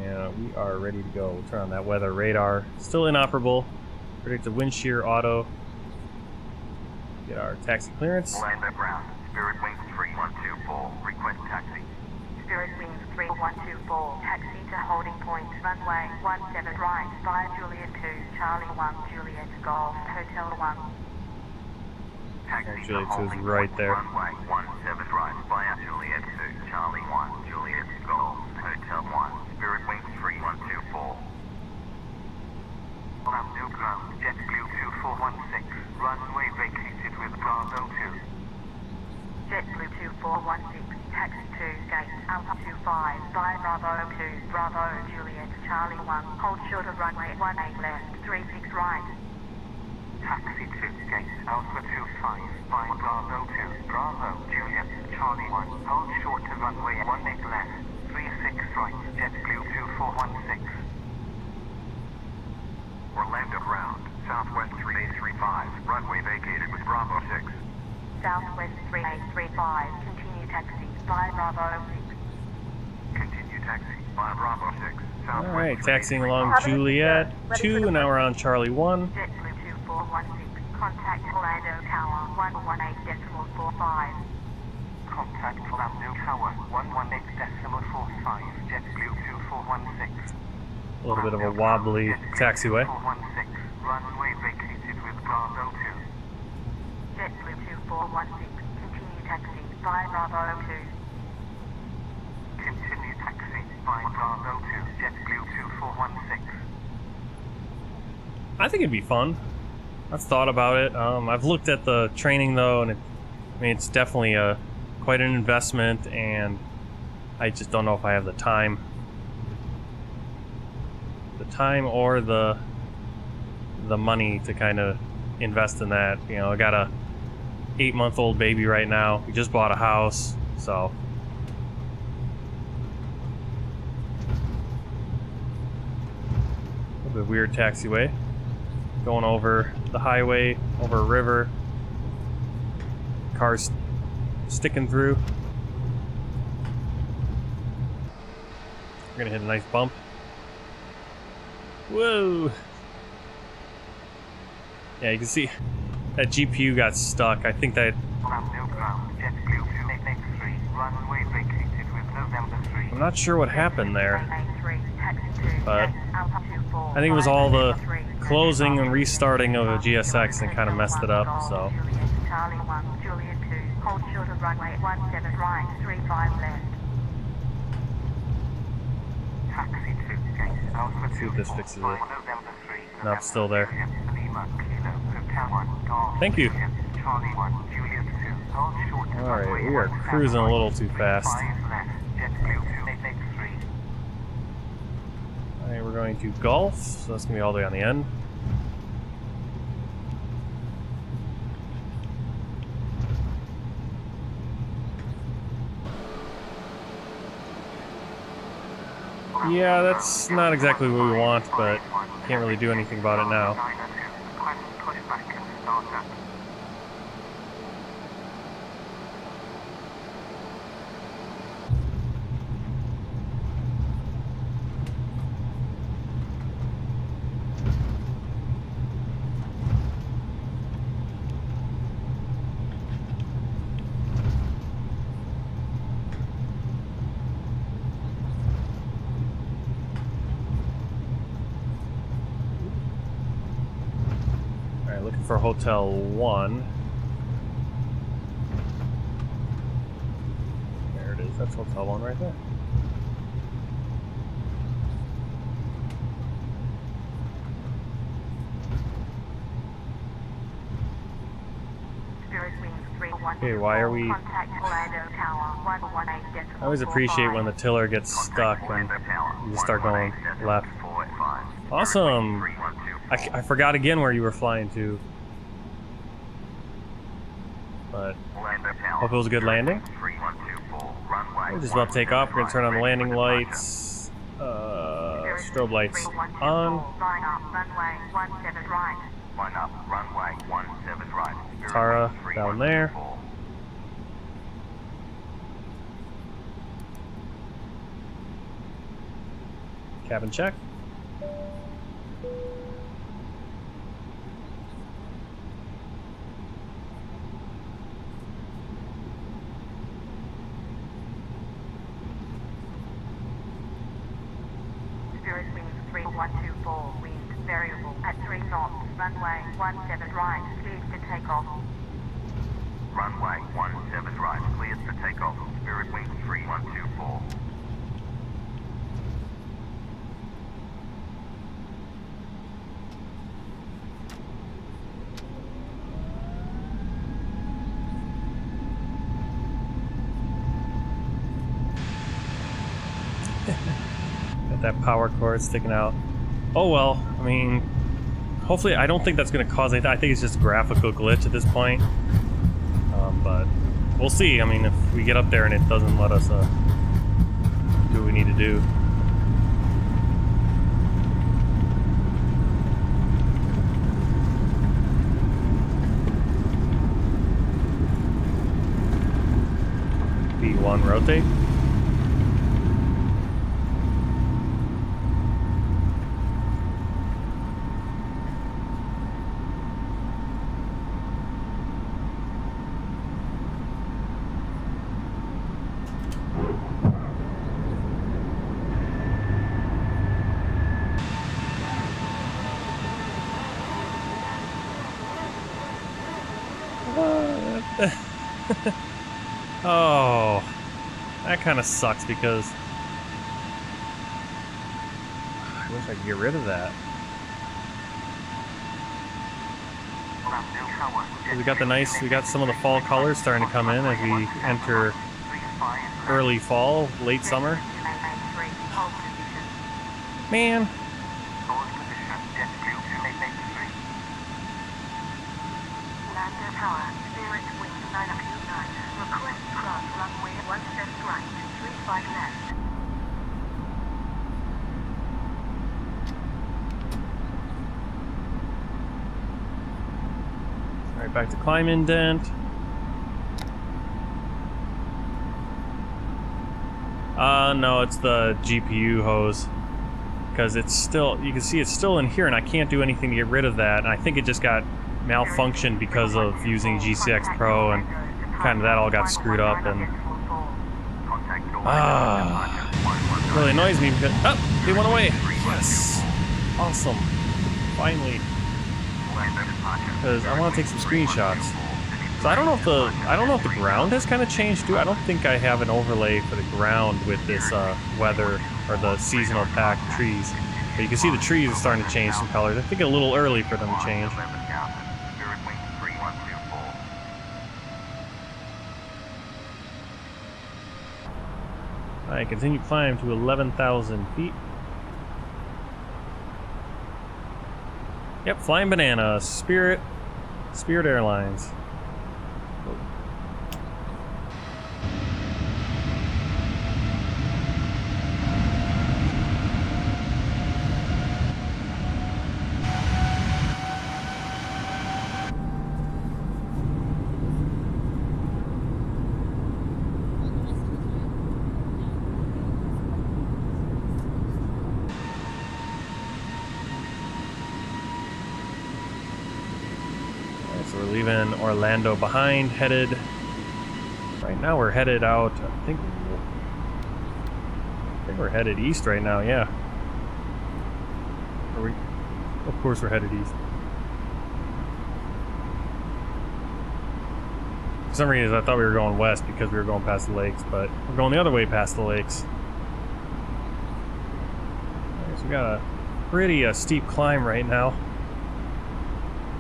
And we are ready to go. We'll turn on that weather radar. Still inoperable. Predictive wind shear auto. Get our taxi clearance. Land at ground. Spirit Wings 3124. Request taxi. Spirit Wings 3124, taxi to holding point, runway 17 right, via Juliet 2, Charlie 1, Juliet Golf, Hotel 1. Taxi Juliet 2 is to holding right point, there. Runway 17 right, via Juliet 2, Charlie 1, Juliet Golf, Hotel 1. Spirit Wings 3124. New ground, JetBlue 2416, runway vacated with Bravo 2. JetBlue 2416, taxi to gate Alpha 25, via Bravo 2, Bravo Juliet Charlie 1, hold short of runway 18 left, 36 right. Taxi to gate Alpha 25, via Bravo 2, Bravo Juliet Charlie 1, hold short of runway 18 left, 36 right, JetBlue 2416. Orlando ground, Southwest 3835, runway vacated with Bravo 6. Southwest 3835, continue taxi, via Bravo 6. Continue taxi, via Bravo 6. Southwest Alright, taxiing along 3835. Juliet 2, and now we're on Charlie 1. JetBlue 2416, contact Orlando Tower 118.45. Contact Orlando Tower 118.45, JetBlue 2416. A little bit of a wobbly taxiway. 416, runway vacated with Bravo 2. JetBlue 2416, continue taxi, via Bravo 2. Continue taxi, via Bravo 2, JetBlue 2416. I think it'd be fun. I've thought about it. I've looked at the training though, and it's definitely quite an investment, and I just don't know if I have the time. Or the money to kind of invest in that. You know, I got a 8-month-old baby right now. We just bought a house, so a little bit weird taxiway. Going over the highway, over a river. Cars sticking through. We're gonna hit a nice bump. Whoa! Yeah, you can see that GPU got stuck. I think that I'm not sure what happened there, but I think it was all the closing and restarting of a GSX that kind of messed it up. So Charlie 1, Juliet 2, hold short of runway 17 right, 35 left. Taxi to gate Alpha let's see if this fixes it. November 3. No, it's still there. Lima Kilo Hotel 1 Golf. Thank you. Charlie 1, Juliet 2, hold short of Alright, runway we are 17 cruising a little too fast. 5 left, JetBlue 2883. Alright, we're going to Gulf, so that's going to be all the way on the end. Yeah, that's not exactly what we want, but can't really do anything about it now. for Hotel 1. There it is. That's Hotel 1 right there. Okay, why are we... I always appreciate when the tiller gets stuck and you just start going left. Awesome! I forgot again where you were flying to. But hope it was a good landing. We're just about to take off. We're gonna turn on the landing lights. Strobe lights on. Tara down there. Cabin check. Spirit Wings 3124, wind variable at 3 knots, runway 17 right, cleared for takeoff. Runway 17 right, cleared for takeoff. Spirit Wings 3124. Got that power cord sticking out. Oh well, I mean, hopefully, I don't think that's going to cause anything. I think it's just a graphical glitch at this point. But we'll see. I mean, if we get up there and it doesn't let us do what we need to do. B1 rotate. Oh, that kind of sucks because I wish I could get rid of that. We got some of the fall colors starting to come in as we enter early fall, late summer. Man. Alright, back to climb indent. No, it's the GPU hose. Because it's still, you can see it's still in here and I can't do anything to get rid of that. And I think it just got malfunctioned because of using GCX Pro and kind of that all got screwed up and really annoys me because they went away. Yes, awesome, finally. Because I want to take some screenshots. So I don't know if the ground has kind of changed too. I don't think I have an overlay for the ground with this weather or the seasonal pack trees. But you can see the trees are starting to change some colors. I think a little early for them to change. Alright, continue climb to 11,000 feet. Yep, Flying Banana, Spirit Airlines. So we're leaving Orlando behind, headed... Right now we're headed out, I think we're headed east right now, yeah. Are we? Of course we're headed east. For some reason, I thought we were going west because we were going past the lakes, but we're going the other way past the lakes. So we got a pretty steep climb right now.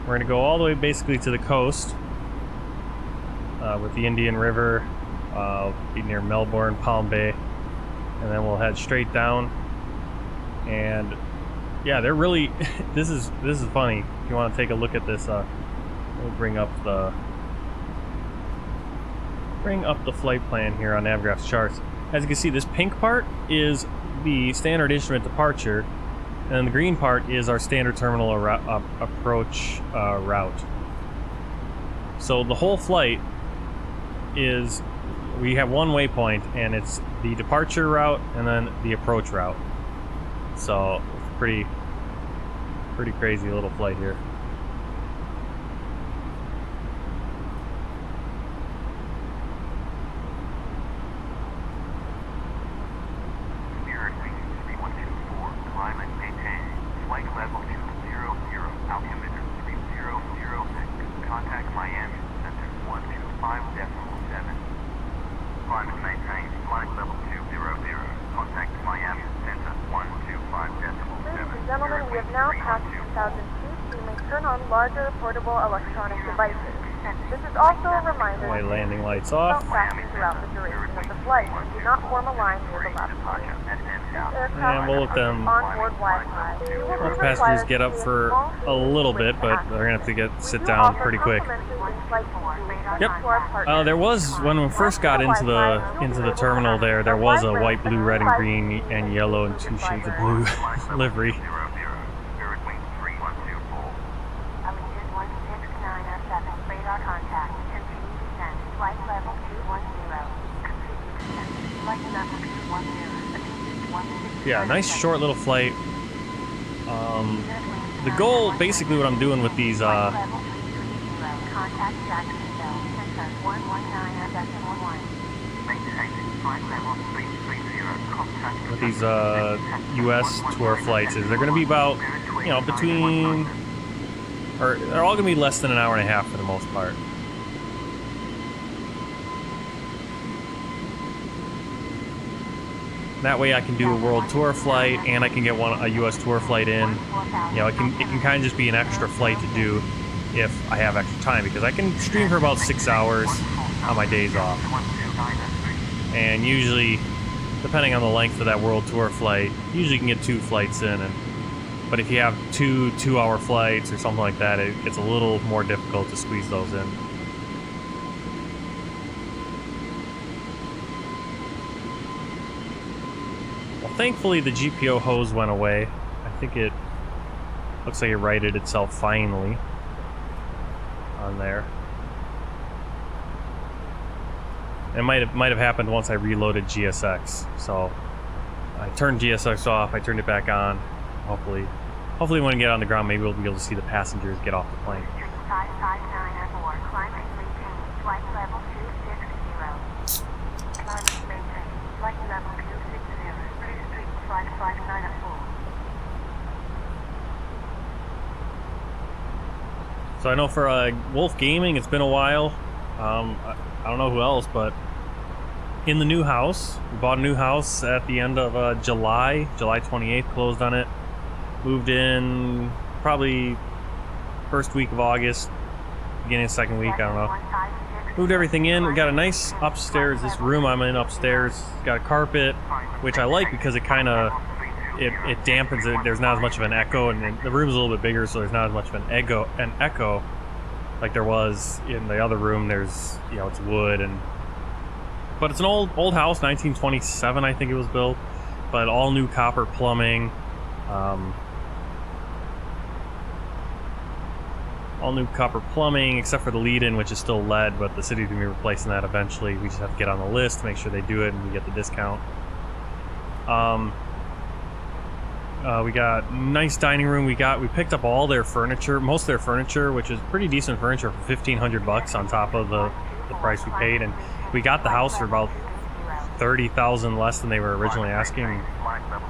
We're going to go all the way basically to the coast with the Indian River, be near Melbourne, Palm Bay, and then we'll head straight down. And yeah, they're really this is funny. If you want to take a look at this, we'll bring up the flight plan here on Navgraph's charts. As you can see, this pink part is the standard instrument departure, and then the green part is our standard terminal approach route. So the whole flight is, we have one waypoint, and it's the departure route and then the approach route. So it's pretty crazy little flight here. Gentlemen, we have now passed 2,000 feet, so you may turn on larger portable electronic devices. This is also a reminder My landing lights that off. fasten throughout the duration of the flight and do not form a line near the left part. And we'll let them, onboard Wi-Fi. You will let be the passengers required get to up be for small a little seat bit, but they're gonna have to sit down pretty quick. Yep. There was, when we first got into the terminal there was a white, blue, red, and green, and yellow, and 2 shades of blue livery. Yeah, nice short little flight. The goal, basically what I'm doing with these US tour flights is they're going to be about, between, or they're all going to be less than an hour and a half for the most part. That way I can do a world tour flight, and I can get a US tour flight in. It can kind of just be an extra flight to do if I have extra time, because I can stream for about 6 hours on my days off. And usually, depending on the length of that world tour flight, usually you can get 2 flights in. But if you have 2 2-hour flights or something like that, it's a little more difficult to squeeze those in. Thankfully, the GPO hose went away. I think it looks like it righted itself finally on there. It might have happened once I reloaded GSX. So I turned GSX off. I turned it back on. Hopefully, when we get on the ground, maybe we'll be able to see the passengers get off the plane. 5594, climb and maintain flight level 260. Climb and maintain flight level 260. Flight 594. So I know for Wolf Gaming, it's been a while. I don't know who else, but in the new house, we bought a new house at the end of July 28th, closed on it. Moved in probably first week of August, beginning of second week, I don't know. Moved everything in. We got a nice upstairs. This room I'm in upstairs got a carpet, which I like because it kind of it dampens it. There's not as much of an echo, and the room's a little bit bigger, so there's not as much of an echo like there was in the other room. There's it's wood, but it's an old house, 1927 I think it was built, but all new copper plumbing. All new copper plumbing, except for the lead-in, which is still lead, but the city's gonna be replacing that eventually. We just have to get on the list to make sure they do it, and we get the discount. We got nice dining room. We picked up all their furniture, most of their furniture, which is pretty decent furniture for $1,500 on top of the price we paid, and we got the house for about $30,000 less than they were originally asking,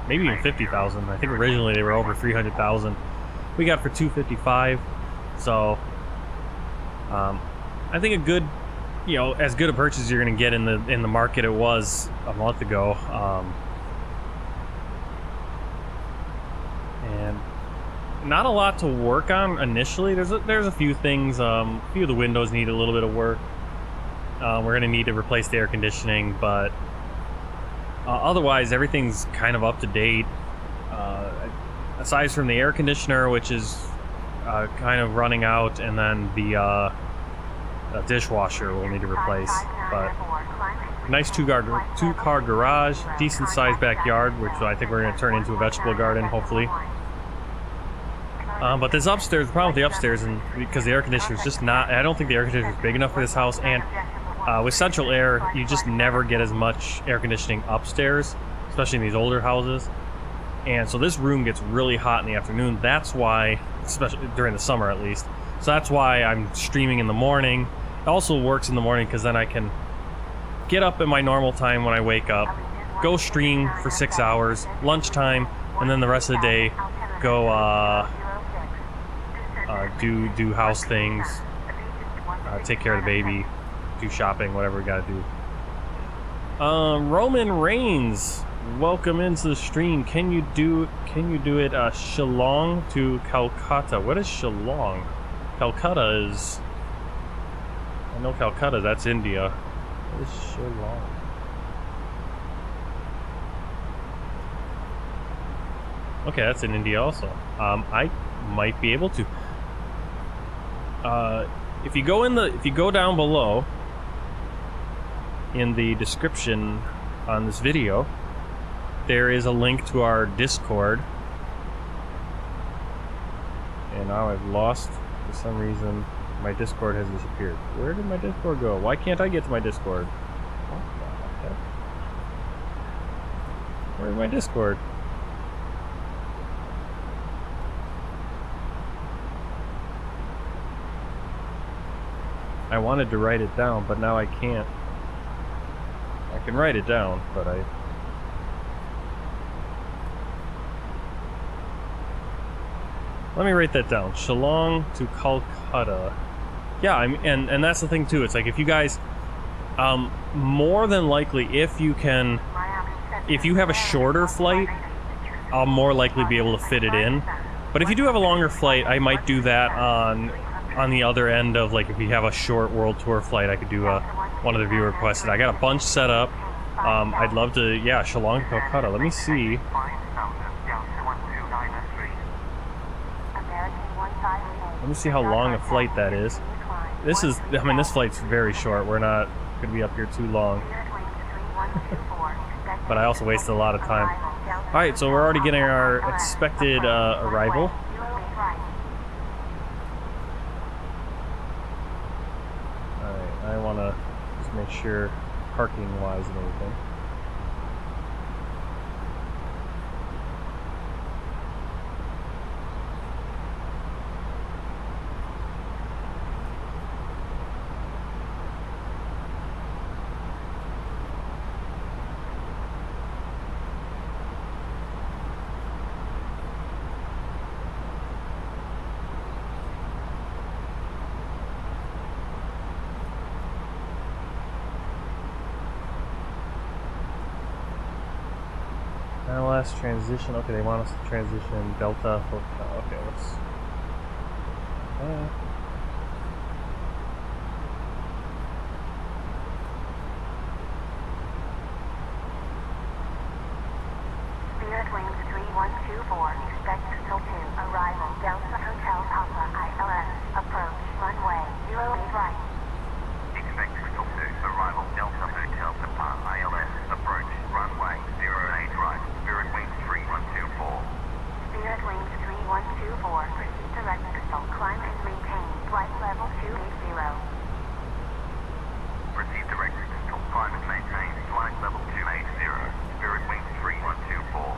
maybe even $50,000. I think originally they were over $300,000. We got for $255,000. So, I think a you know, as good a purchase as you're going to get in the market it was a month ago. And not a lot to work on initially. There's a few things. A few of the windows need a little bit of work. We're going to need to replace the air conditioning, but otherwise everything's kind of up to date. Aside from the air conditioner, which is kind of running out, and then the dishwasher we'll need to replace. But nice two-car garage, decent sized backyard, which I think we're going to turn into a vegetable garden, hopefully. But this upstairs, the problem with the upstairs, and because the air conditioner is just not, I don't think the air conditioner is big enough for this house, and with central air, you just never get as much air conditioning upstairs, especially in these older houses. And so this room gets really hot in the afternoon. That's why, especially during the summer at least, so that's why I'm streaming in the morning. It also works in the morning because then I can get up at my normal time when I wake up, go stream for 6 hours, lunchtime, and then the rest of the day go do house things, take care of the baby, do shopping, whatever we gotta do. Roman Reigns, welcome into the stream. Can you do it Shillong to Calcutta? What is Shillong? Calcutta is, I know Calcutta, that's India. What is Shillong? Okay, that's in India also. I might be able to. If you go down below in the description on this video, there is a link to our Discord. And now I've lost, for some reason, my Discord has disappeared. Where did my Discord go? Why can't I get to my Discord? What the heck? Where's my Discord? I wanted to write it down, but now I can't. I can write it down, but let me write that down. Shillong to Calcutta. Yeah, and that's the thing too. It's like if you guys, more than likely, if you have a shorter flight, I'll more likely be able to fit it in. But if you do have a longer flight, I might do that on the other end of, like, if you have a short world tour flight, I could do one of the viewer requested. I got a bunch set up. I'd love to, yeah, Shillong to Calcutta. Let me see. Let me see how long a flight that is. This is, I mean, this flight's very short. We're not going to be up here too long. But I also wasted a lot of time. Alright, so we're already getting our expected arrival. Alright, I want to just make sure parking-wise and everything. LS transition. Okay, they want us to transition Delta Hotel. Okay, let's. Spirit Wings 3124, expect to arrival Delta Hotel Papa ILS, approach runway 08 right. Expect to arrival Delta Hotel Papa ILS, approach runway 08 right. Spirit Wings 3124. Spirit Wings 3124, proceed direct pistol, climb and maintain flight level 280. Proceed direct pistol, climb and maintain flight level 280. Spirit Wings 3124.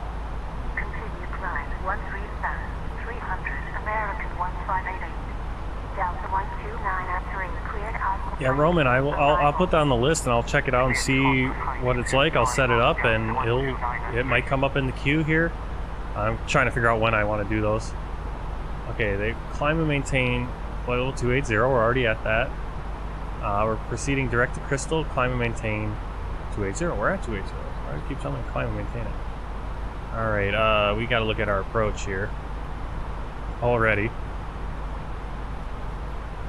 Continue climb 13 fast, 300, American 1588. Delta 129 cleared out. Yeah, Roman, I'll put that on the list and I'll check it out and see what it's like. I'll set it up and it might come up in the queue here. I'm trying to figure out when I want to do those. Okay, they climb and maintain flight level 280. We're already at that. We're proceeding direct to Crystal, climb and maintain 280. We're at 280. Why do you keep telling me to climb and maintain it? Alright, we gotta look at our approach here. Already.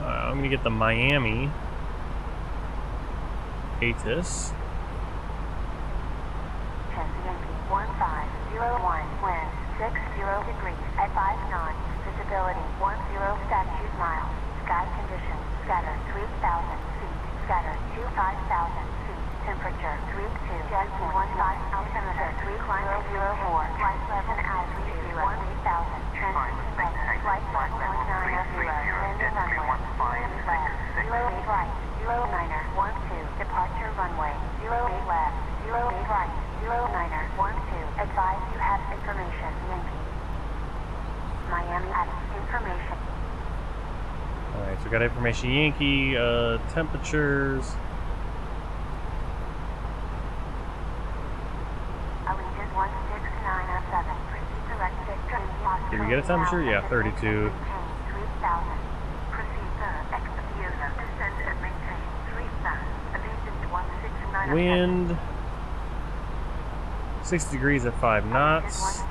I'm gonna get the Miami Hotas. 1501, wind 60 degrees at 5 knots, visibility 10 statute miles, sky conditions, scatter 3,000 feet, scatter 25,000 feet, temperature 32, jet 15 altimeter 3004, flight 11 altitude 1,000, transmission flight 190, landing runway 08 right, 09er 12, departure runway 08 left, 08 right, 09er 12, advise you have information, Yankee. Miami has information. Alright, so we got information Yankee, temperatures. Did we get a temperature? Yeah, 32. Wind 6 degrees at 5 knots.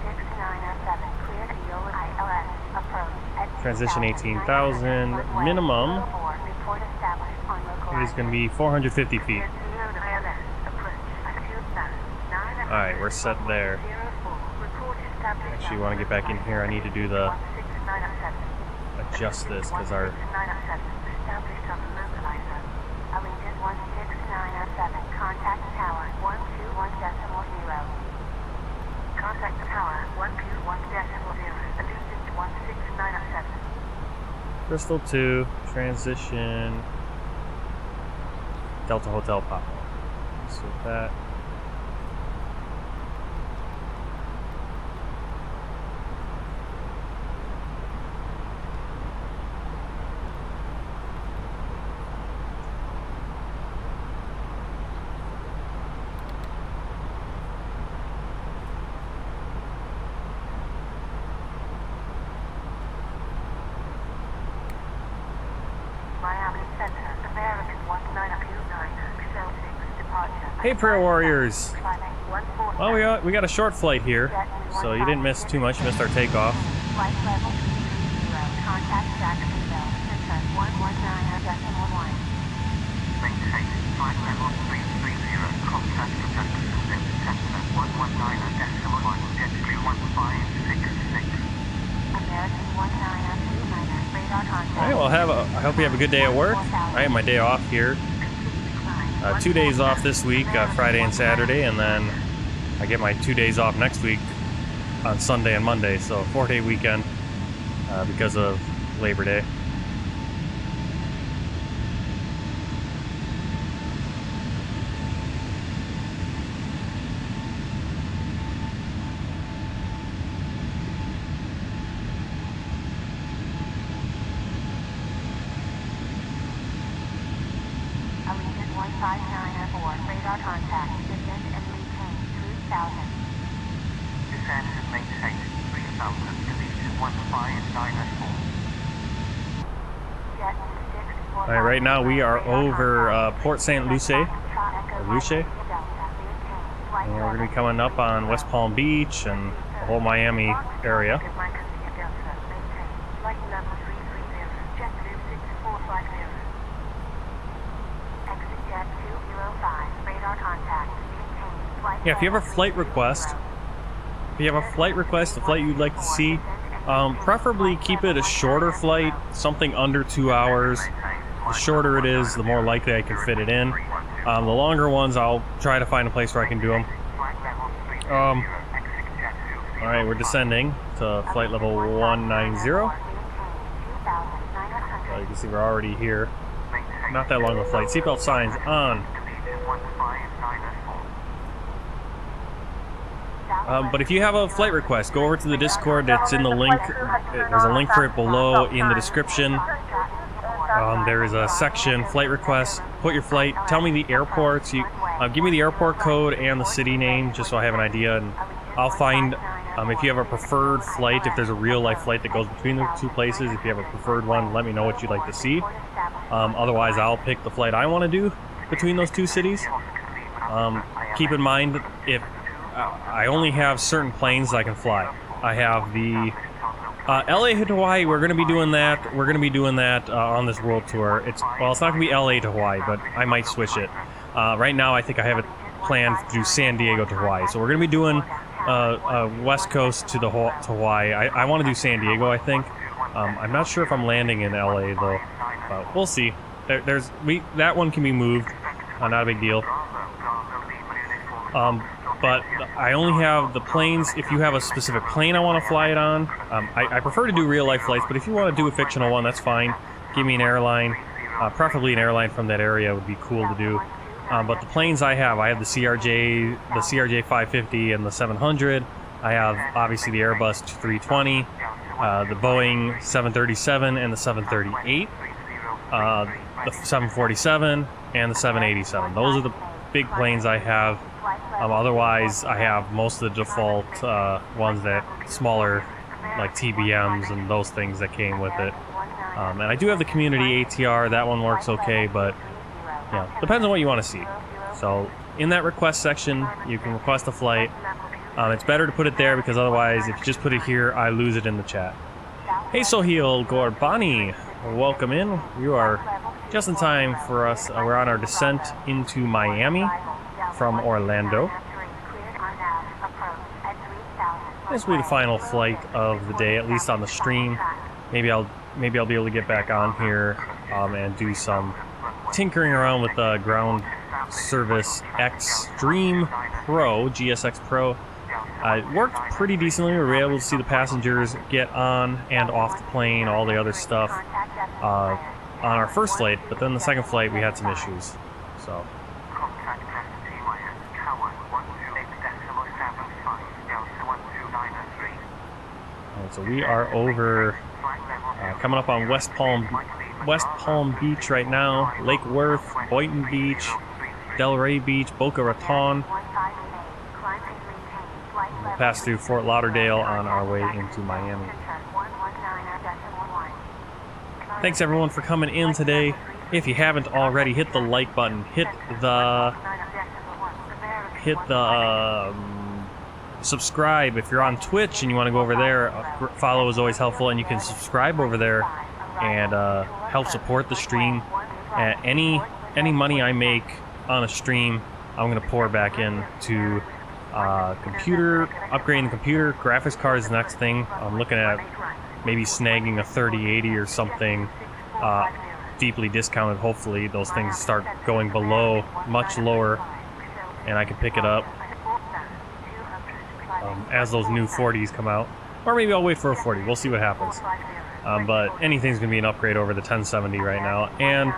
Transition 18,000. Minimum is going to be 450 feet. Alright, we're set there. Actually, want to get back in here. I need to do the adjust this because our contact tower 121.0. Contact tower 121.0. Allegiance 16907. Crystal 2 transition Delta Hotel Papa. So that. Hey, Prayer Warriors! Well, we got a short flight here, so you didn't miss too much. You missed our takeoff. Alright, well, I hope you have a good day at work. I have my day off here. 2 days off this week, Friday and Saturday, and then I get my 2 days off next week on Sunday and Monday, so 4-day weekend because of Labor Day. Radar contact, descend and maintain 3,000. Descend and maintain 3,000, Allegiance 15904. Jet 6. Alright, right now we are over Port St. Lucie. And we're going to be coming up on West Palm Beach and the whole Miami area. Yeah, if you have a flight request, the flight you'd like to see, preferably keep it a shorter flight, something under 2 hours. The shorter it is, the more likely I can fit it in. The longer ones, I'll try to find a place where I can do them. Alright, we're descending to flight level 190. So you can see we're already here. Not that long of a flight. Seatbelt signs on. But if you have a flight request, go over to the Discord. It's in the link. There's a link for it below in the description. There is a section, flight requests. Put your flight. Tell me the airports. Give me the airport code and the city name, just so I have an idea. And I'll find If you have a preferred flight, if there's a real-life flight that goes between the two places, if you have a preferred one, let me know what you'd like to see. Otherwise, I'll pick the flight I want to do between those two cities. Keep in mind, if I only have certain planes that I can fly. I have the LA to Hawaii. We're going to be doing that. We're going to be doing that on this world tour. It's not going to be LA to Hawaii, but I might switch it. Right now, I think I have it planned to do San Diego to Hawaii. So we're going to be doing West Coast to Hawaii. I want to do San Diego, I think. I'm not sure if I'm landing in LA though. We'll see. That one can be moved. Not a big deal. But I only have the planes. If you have a specific plane I want to fly it on, I prefer to do real life flights. But if you want to do a fictional one, that's fine. Give me an airline, preferably an airline from that area would be cool to do. But the planes I have the CRJ 550 and the 700. I have obviously the Airbus 320, the Boeing 737 and the 738, the 747 and the 787. Those are the big planes I have. Otherwise, I have most of the default ones that smaller, like TBMs and those things that came with it. And I do have the community ATR. That one works okay, but depends on what you want to see. So in that request section, you can request a flight. It's better to put it there because otherwise, if you just put it here, I lose it in the chat. Hey Sohil Gorbani, welcome in. You are just in time for us. We're on our descent into Miami from Orlando. This will be the final flight of the day, at least on the stream. Maybe I'll be able to get back on here and do some tinkering around with the Ground Service Extreme Pro, GSX Pro. It worked pretty decently. We were able to see the passengers get on and off the plane, all the other stuff on our first flight, but then the second flight we had some issues. So. So we are over, coming up on West Palm Beach right now, Lake Worth, Boynton Beach, Delray Beach, Boca Raton. We'll pass through Fort Lauderdale on our way into Miami. Thanks everyone for coming in today. If you haven't already, hit the like button, hit the subscribe. If you're on Twitch and you want to go over there, follow is always helpful, and you can subscribe over there and help support the stream. Any money I make on a stream, I'm going to pour back into computer, upgrading the computer. Graphics card is the next thing. I'm looking at maybe snagging a 3080 or something, deeply discounted. Hopefully those things start going below, much lower, and I can pick it up as those new 40s come out. Or maybe I'll wait for a 40. We'll see what happens. But anything's going to be an upgrade over the 1070 right now. And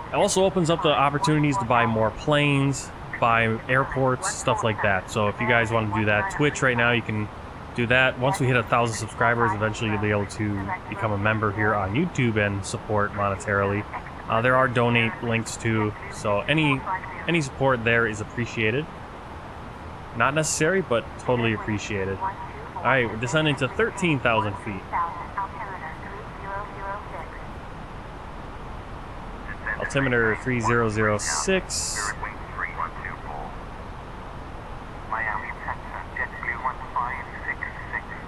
it also opens up the opportunities to buy more planes, buy airports, stuff like that. So if you guys want to do that, Twitch right now, you can do that. Once we hit 1,000 subscribers, eventually you'll be able to become a member here on YouTube and support monetarily. There are donate links too, so any support there is appreciated. Not necessary, but totally appreciated. Alright, we're descending to 13,000 feet. Altimeter 3006.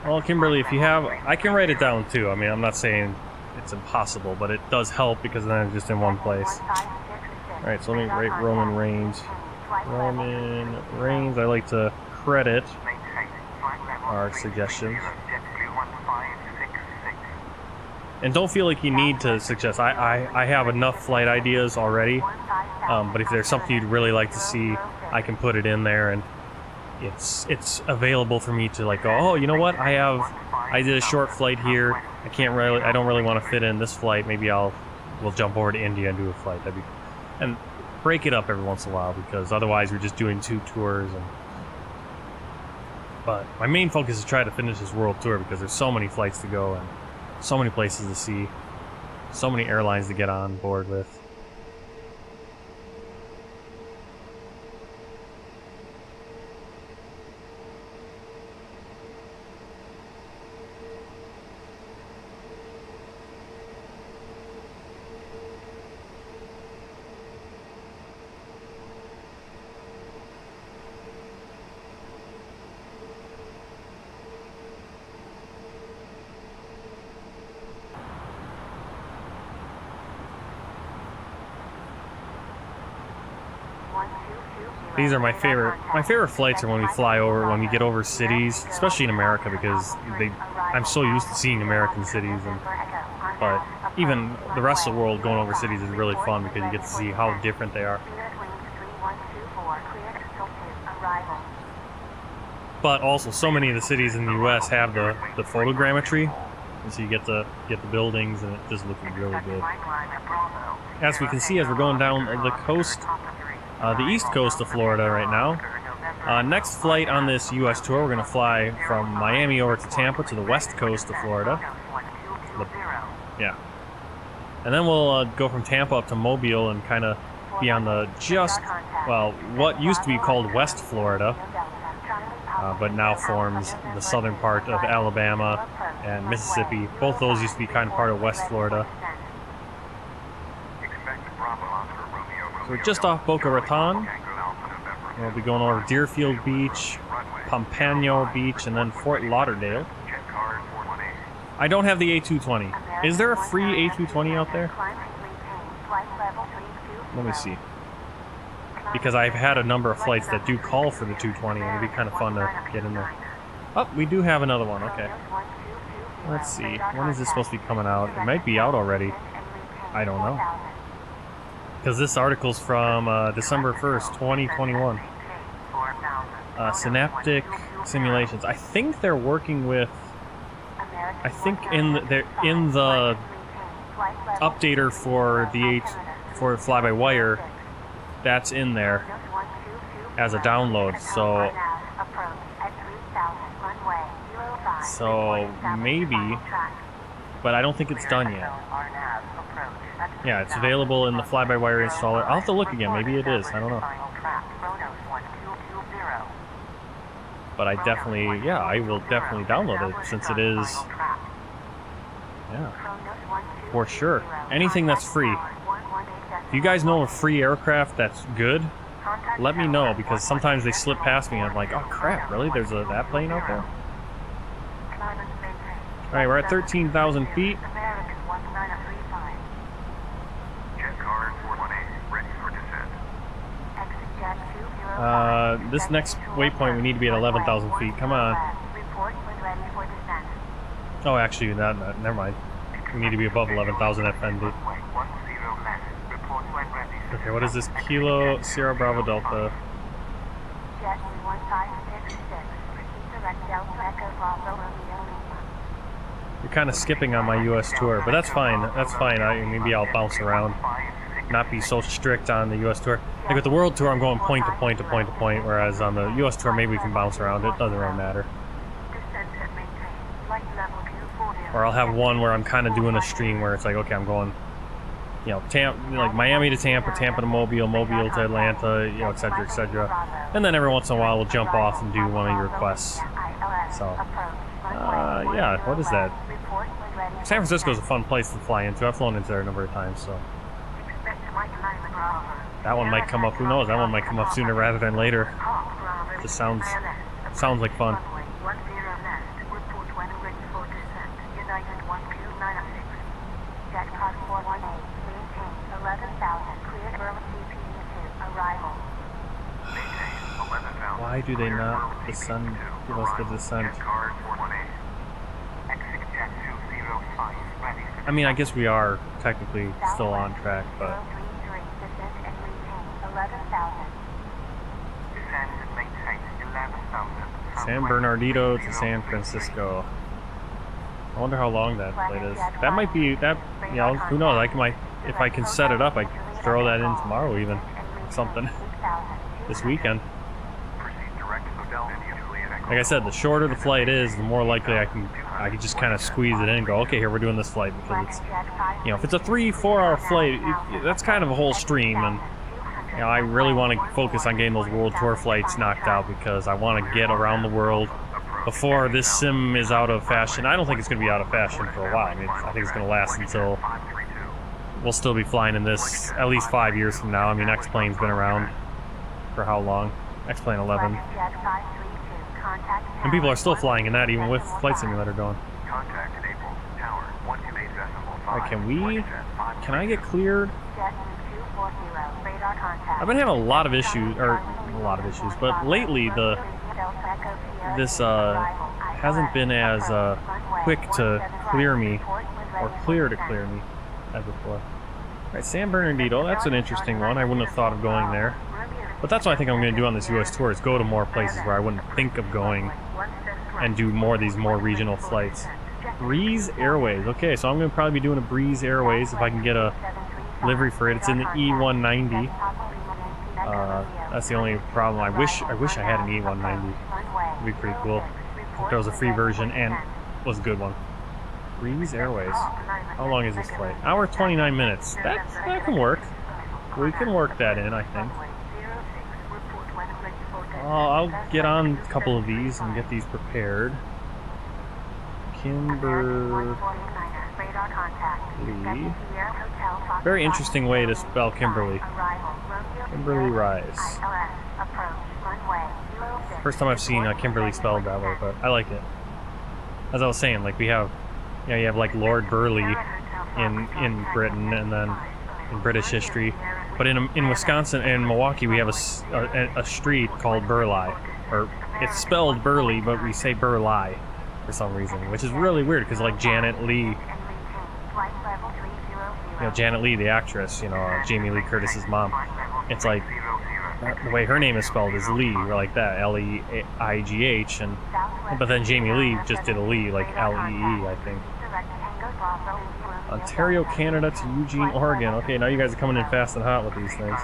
Well, Kimberly, if you have, I can write it down too. I mean, I'm not saying it's impossible, but it does help because then I'm just in one place. Alright, so let me write Roman Reigns. Roman Reigns, I like to credit our suggestions. And don't feel like you need to suggest. I have enough flight ideas already, but if there's something you'd really like to see, I can put it in there, and it's available for me to like go, oh, you know what? I did a short flight here. I don't really want to fit in this flight. Maybe we'll jump over to India and do a flight. And break it up every once in a while, because otherwise we're just doing 2 tours. But my main focus is to try to finish this world tour because there's so many flights to go and so many places to see, so many airlines to get on board with. These are my favorite. My favorite flights are when we fly over, when we get over cities, especially in America, because I'm so used to seeing American cities, but even the rest of the world going over cities is really fun because you get to see how different they are. But also, so many of the cities in the U.S. have the photogrammetry, and so you get the buildings, and it just looks really good. As we can see, as we're going down the coast, the east coast of Florida right now. Next flight on this U.S. tour, we're going to fly from Miami over to Tampa to the west coast of Florida. Yeah. And then we'll go from Tampa up to Mobile and kind of be on the what used to be called West Florida, but now forms the southern part of Alabama and Mississippi. Both those used to be kind of part of West Florida. So we're just off Boca Raton. We'll be going over Deerfield Beach, Pompano Beach, and then Fort Lauderdale. I don't have the A220. Is there a free A220 out there? Let me see. Because I've had a number of flights that do call for the 220, and it'd be kind of fun to get in there. Oh, we do have another one, okay. Let's see, when is this supposed to be coming out? It might be out already. I don't know. Because this article's from December 1st, 2021. Synaptic Simulations. I think they're working with... I think in the updater for for FlyByWire, that's in there as a download. So maybe, but I don't think it's done yet. Yeah, it's available in the FlyByWire installer. I'll have to look again. Maybe it is. I don't know. But I definitely, yeah, I will definitely download it since it is, yeah, for sure. Anything that's free. If you guys know a free aircraft that's good, let me know, because sometimes they slip past me and I'm like, oh crap, really? There's that plane out there? Alright, we're at 13,000 feet. This next waypoint we need to be at 11,000 feet. Come on. Oh, actually, never mind. We need to be above 11,000 FND. Okay, what is this? Kilo Sierra Bravo Delta. You're kind of skipping on my U.S. tour, but that's fine. That's fine. Maybe I'll bounce around, not be so strict on the U.S. tour. Like with the World Tour, I'm going point to point to point to point, whereas on the U.S. tour, maybe we can bounce around. It doesn't really matter. Or I'll have one where I'm kind of doing a stream where it's like, okay, I'm going, you know, like Miami to Tampa, Tampa to Mobile, Mobile to Atlanta, you know, etc., etc. And then every once in a while, we'll jump off and do one of your requests. So, yeah, what is that? San Francisco's a fun place to fly into. I've flown into there a number of times, so. That one might come up, who knows, that one might come up sooner rather than later. Just sounds like fun. Why do they not give us the descent? I mean, I guess we are technically still on track, but... San Bernardino to San Francisco. I wonder how long that flight is. That might be, that, you know, who knows, if I can set it up, I can throw that in tomorrow even. Something. This weekend. Like I said, the shorter the flight is, the more likely I can just kind of squeeze it in and go, okay, here, we're doing this flight, because it's, you know, if it's a 3-4 hour flight, that's kind of a whole stream, and, you know, I really want to focus on getting those World Tour flights knocked out, because I want to get around the world before this sim is out of fashion. I don't think it's going to be out of fashion for a while. I mean, I think it's going to last until we'll still be flying in this at least 5 years from now. I mean, X-Plane's been around for how long? X-Plane 11. And people are still flying in that, even with Flight Simulator going. Alright, can I get cleared? I've been having a lot of issues, but lately this hasn't been as quick to clear me, or clear to clear me, as before. All right, San Bernardino, that's an interesting one. I wouldn't have thought of going there. But that's what I think I'm going to do on this US tour, is go to more places where I wouldn't think of going and do more of these more regional flights. Breeze Airways. Okay, so I'm going to probably be doing a Breeze Airways if I can get a livery for it. It's in the E190. That's the only problem. I wish I had an E190. It'd be pretty cool if there was a free version and was a good one. Breeze Airways. How long is this flight? Hour 29 minutes. That can work. We can work that in, I think. I'll get on a couple of these and get these prepared. Kimberly. Very interesting way to spell Kimberly. Kimberly Rise. First time I've seen Kimberly spelled that way, but I like it. As I was saying, like you have like Lord Burleigh in Britain, and then in British history. But in Wisconsin and Milwaukee, we have a street called Burleigh, or it's spelled Burleigh, but we say Burleigh for some reason, which is really weird because like Janet Leigh, Janet Leigh, the actress, Jamie Lee Curtis's mom. It's like the way her name is spelled is Lee, or like that, Leigh, but then Jamie Lee just did a Lee, like Lee, I think. Ontario, Canada to Eugene, Oregon. Okay, now you guys are coming in fast and hot with these things.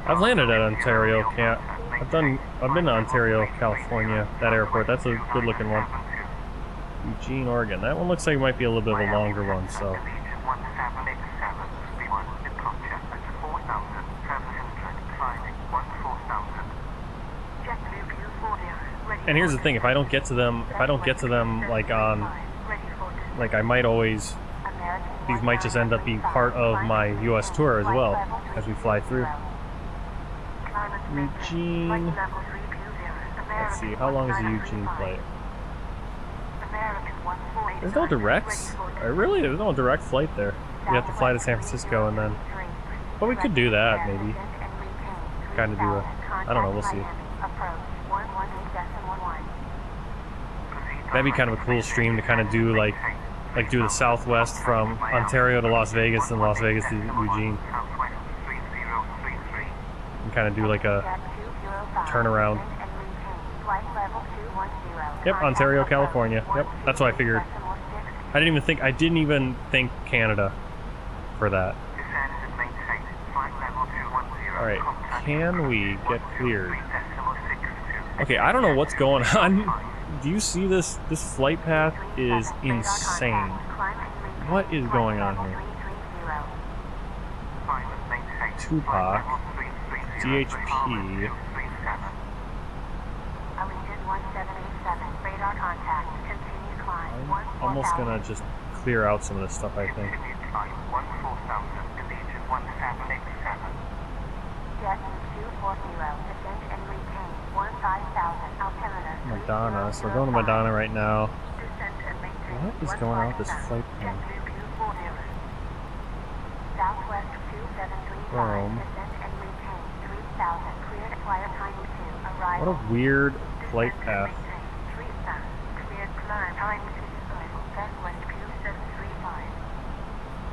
I've landed at Ontario, I've been to Ontario, California, that airport. That's a good looking one. Eugene, Oregon. That one looks like it might be a little bit of a longer one, so. And here's the thing, if I don't get to them like I might always, these might just end up being part of my US tour as well, as we fly through. Eugene, let's see, how long is the Eugene flight? There's no directs? There's no direct flight there. You have to fly to San Francisco and then, but we could do that maybe. Kind of do I don't know, we'll see. That'd be kind of a cool stream to kind of do like do the Southwest from Ontario to Las Vegas and Las Vegas to Eugene. And kind of do like a turnaround. Yep, Ontario, California. Yep, that's what I figured. I didn't even think Canada for that. Alright, can we get cleared? Okay, I don't know what's going on. Do you see this? This flight path is insane. What is going on here? Tupac, DHP. I'm almost gonna just clear out some of this stuff, I think. Madonna, so we're going to Madonna right now. What is going on with this flight plan? Rome. What a weird flight path.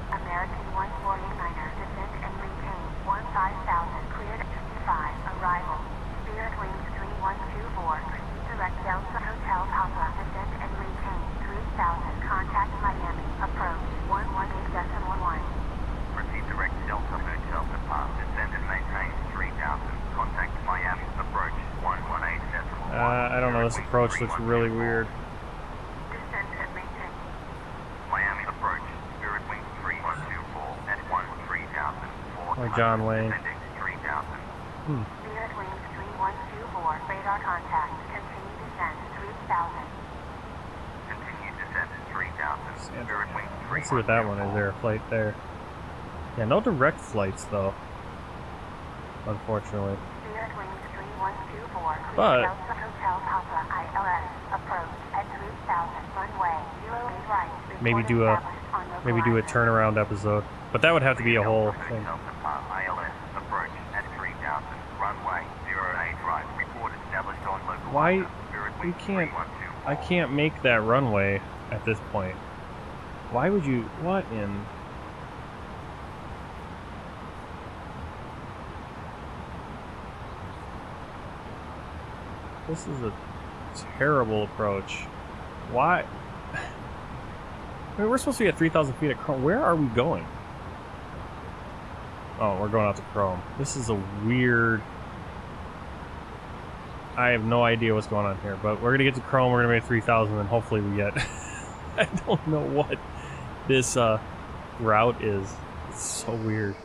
American 149er, descent and maintain 15,000, cleared at 55, arrival. Spirit Wings 3124, proceed direct Delta Hotel Papa, descent and maintain 3,000, contact Miami, approach 118.11. Proceed direct Delta Hotel Papa, descent and maintain 3,000, contact Miami, approach 118.11. I don't know, this approach looks really weird. Descent and maintain. Miami approach, Spirit Wings 3124 at 13,000. Like John Wayne. Spirit Wings 3124, radar contact, continue descent 3,000. Continue descent 3,000. Spirit Wings 3124. Let's see what that one is. There a flight there? Yeah, no direct flights though. Unfortunately. Spirit Wings 3124, But Delta Hotel Papa ILS, approach at 3,000, runway 08 right. maybe do a turnaround episode. But that would have to be a whole thing. Delta Papa ILS Why? We can't... I can't make that runway at this point. Why would you... What in... This is a terrible approach. Why? I mean, we're supposed to be at 3,000 feet at Chrome. Where are we going? Oh, we're going out to Chrome. This is a weird... I have no idea what's going on here, but we're going to get to Chrome, we're going to make 3,000, and hopefully we get... I don't know what this route is. It's so weird.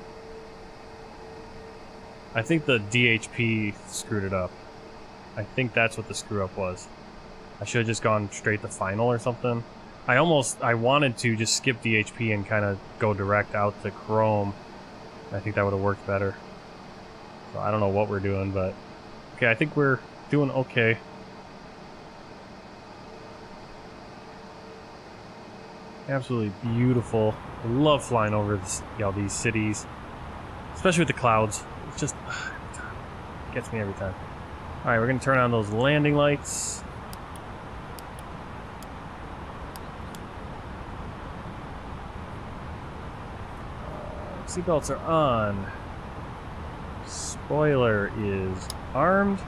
I think the DHP screwed it up. I think that's what the screw up was. I should have just gone straight to final or something. I wanted to just skip DHP and kind of go direct out to Chrome. I think that would have worked better. So I don't know what we're doing, but... Okay, I think we're doing okay. Absolutely beautiful. I love flying over this, these cities. Especially with the clouds. It just... gets me every time. Alright, we're going to turn on those landing lights. Seatbelts are on. Spoiler is armed.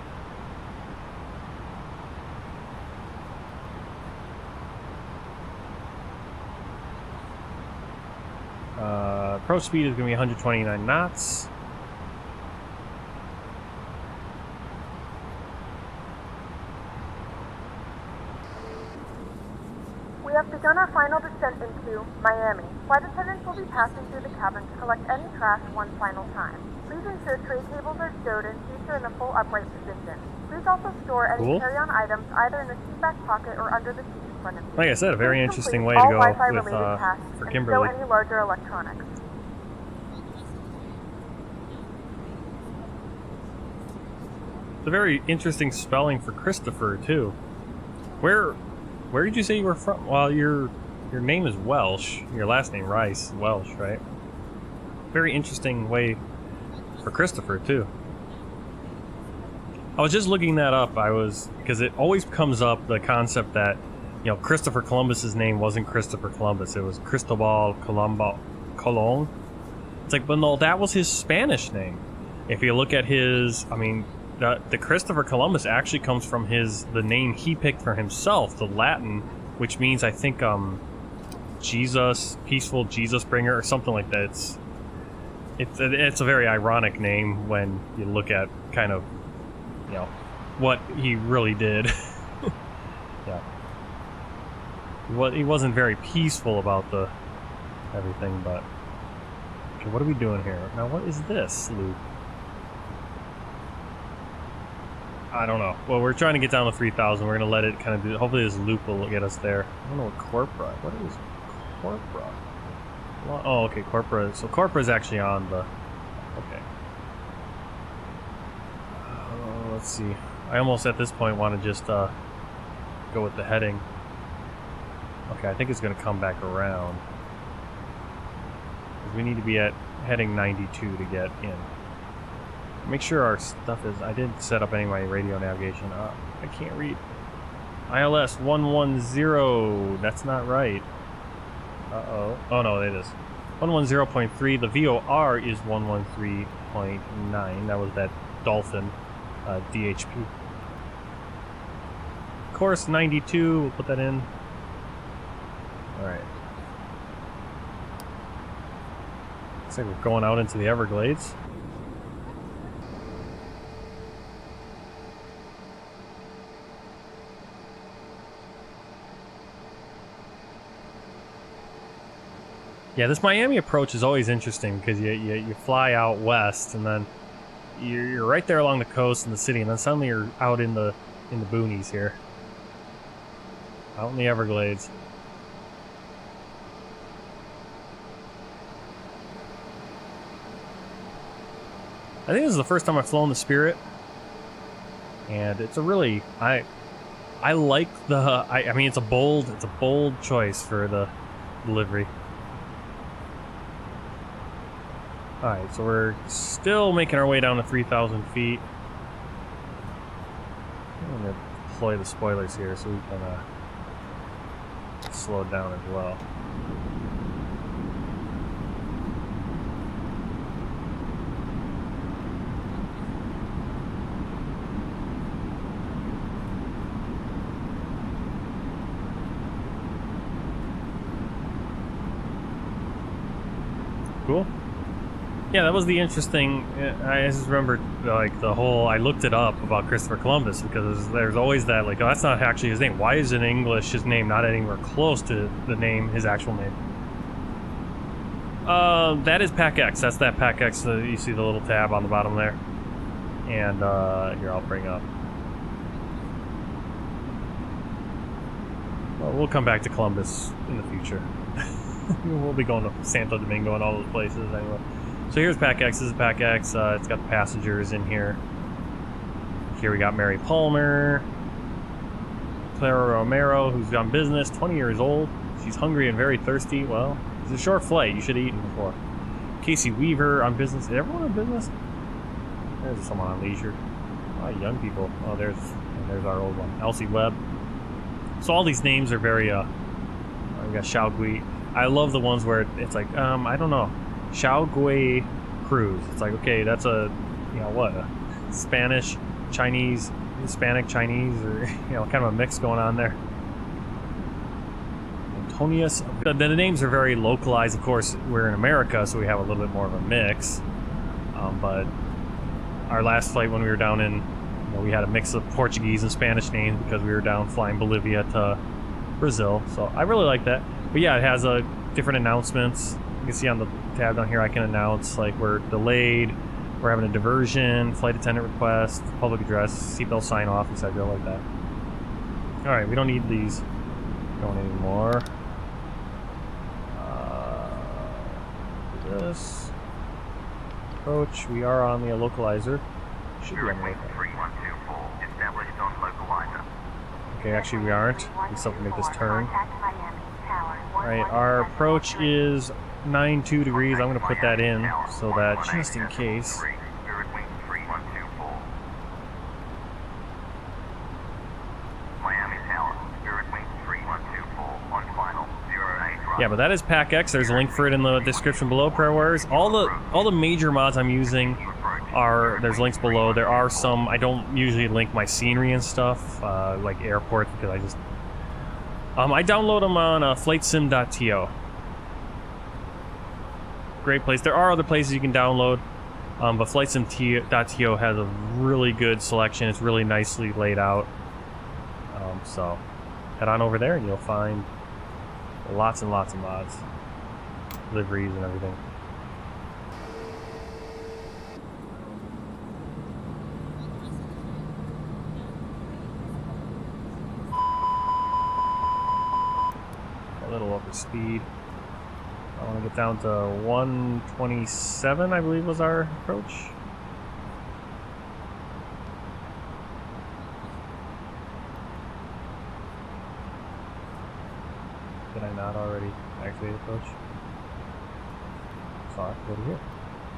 Approach speed is going to be 129 knots. We have begun our final descent into Miami. Flight attendants will be passing through the cabin to collect any trash one final time. Please ensure tray tables are stowed and seats are in a full upright position. Please also store any carry-on items either in the seat back pocket or under the seat in front of you. Like I said, a very interesting way to go with for Kimberly. Stow any larger electronics. It's a very interesting spelling for Christopher too. Where did you say you were from? Well, your name is Welsh. Your last name Rice, Welsh, right? Very interesting way for Christopher too. I was just looking that up. Because it always comes up the concept that Christopher Columbus's name wasn't Christopher Columbus. It was Cristobal Colon. It's like, but no, that was his Spanish name. If you look at his, the Christopher Columbus actually comes from the name he picked for himself, the Latin, which means I think Jesus, peaceful Jesus bringer, or something like that. It's a very ironic name when you look at kind of what he really did. Yeah, he wasn't very peaceful about everything, but okay, what are we doing here now? What is this loop? I don't know. Well, we're trying to get down to 3,000. We're going to let it kind of do... Hopefully this loop will get us there. I don't know what Corpora... What is Corpora? Oh, okay, Corpora... So Corpora is actually on the... Okay. Let's see. I almost, at this point, want to just go with the heading. Okay, I think it's going to come back around. We need to be at heading 92 to get in. Make sure our stuff is... I didn't set up any of my radio navigation. I can't read. ILS 110. That's not right. Uh-oh. Oh, no, it is. 110.3. The VOR is 113.9. That was that Dolphin DHP. Course 92. We'll put that in. Alright. Looks like we're going out into the Everglades. Yeah, this Miami approach is always interesting because you fly out west and then you're right there along the coast in the city, and then suddenly you're out in the boonies here, out in the Everglades. I think this is the first time I've flown the Spirit, and it's a really I like the I mean it's a bold choice for the livery. Alright, so we're still making our way down to 3,000 feet. I'm gonna deploy the spoilers here so we can slow it down as well. Cool. Yeah, that was the interesting. I just remember like the whole. I looked it up about Christopher Columbus because there's always that like, oh, that's not actually his name. Why is in English his name not anywhere close to the name, his actual name? That is PAC-X. That's that PAC-X. You see the little tab on the bottom there. And here I'll bring up. Well, we'll come back to Columbus in the future. We'll be going to Santo Domingo and all those places anyway. So here's PAC-X. This is PAC-X. It's got the passengers in here. Here we got Mary Palmer, Clara Romero, who's on business, 20 years old. She's hungry and very thirsty. Well, it's a short flight. You should have eaten before. Casey Weaver on business. Is everyone on business? There's someone on leisure. A lot of young people. Oh, there's our old one. Elsie Webb. So all these names are very, we got Xiao Gui. I love the ones where it's like, I don't know, Xiao Gui Cruise. It's like, okay, that's a, you know, what, a Spanish, Chinese, Hispanic, Chinese, or, you know, kind of a mix going on there. Antonius. The names are very localized. Of course, we're in America, so we have a little bit more of a mix. But our last flight when we were down in, you know, we had a mix of Portuguese and Spanish names because we were down flying Bolivia to Brazil. So I really like that. But yeah, it has different announcements. You can see on the tab down here I can announce like we're delayed, we're having a diversion, flight attendant request, public address, seatbelt sign off, etc. like that. Alright, we don't need these going anymore. This approach, we are on the localizer. Should be on the localizer. Established on localizer. Okay, actually we aren't. We still have to make this turn. Alright, our approach is 92 degrees. I'm going to put that in so that just in case. Yeah, but that is PAC-X. There's a link for it in the description below, Prayer Warriors. All the major mods I'm using there's links below. There are some, I don't usually link my scenery and stuff, like airports, because I just I download them on flightsim.to. Great place. There are other places you can download, but flightsim.to has a really good selection. It's really nicely laid out. So head on over there and you'll find lots and lots of mods, liveries and everything. A little over speed. I want to get down to 127, I believe was our approach. Did I not already activate approach? Sorry, go to here.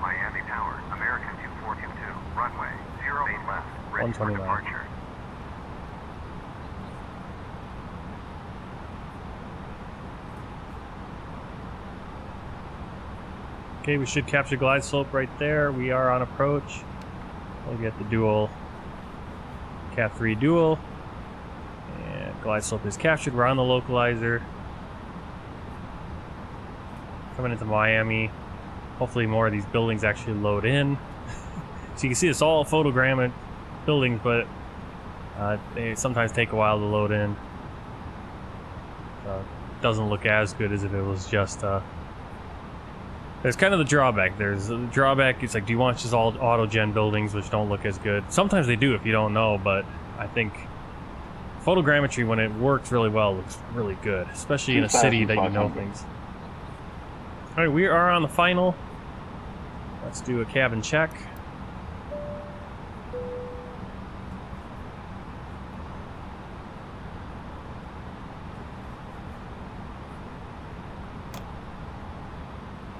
Miami Tower, American 2422, runway 08 left, ready for 129. departure. Okay, we should capture glide slope right there. We are on approach. We'll get the dual, Cat 3 dual. And glide slope is captured. We're on the localizer. Coming into Miami. Hopefully more of these buildings actually load in. So you can see it's all photogrammed buildings, but they sometimes take a while to load in. Doesn't look as good as if it was just there's kind of the drawback. There's the drawback, it's like, do you want just all auto-gen buildings which don't look as good? Sometimes they do if you don't know, but I think photogrammetry, when it works really well, looks really good, especially in a city that you know things. Alright, we are on the final. Let's do a cabin check.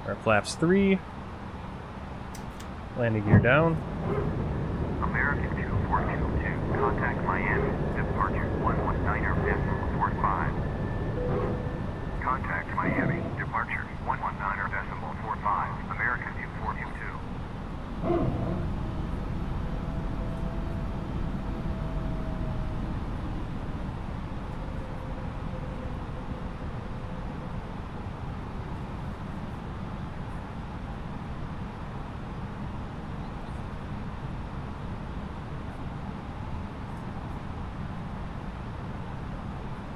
Our flaps 3. Landing gear down. American 2422, Contact Miami. Departure 119.45. Contact Miami. Departure 119.45. American 2422.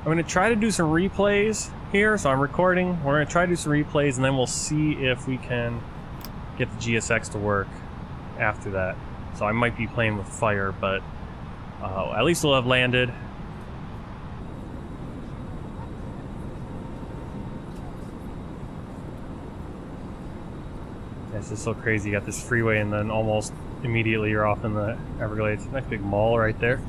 I'm going to try to do some replays here, so I'm recording. We're going to try to do some replays, and then we'll see if we can get the GSX to work after that. So I might be playing with fire, but at least we'll have landed. It's just so crazy. You got this freeway, and then almost immediately you're off in the Everglades. Nice big mall right there.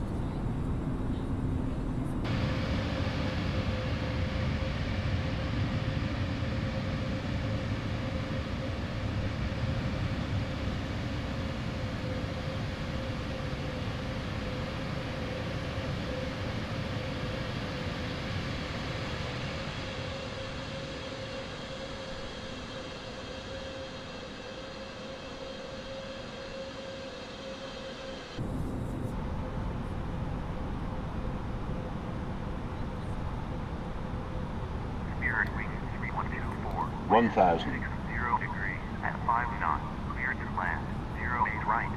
Spirit wing 3124. 1,000. 0 degrees at 5 knots. Cleared to land. 08 right.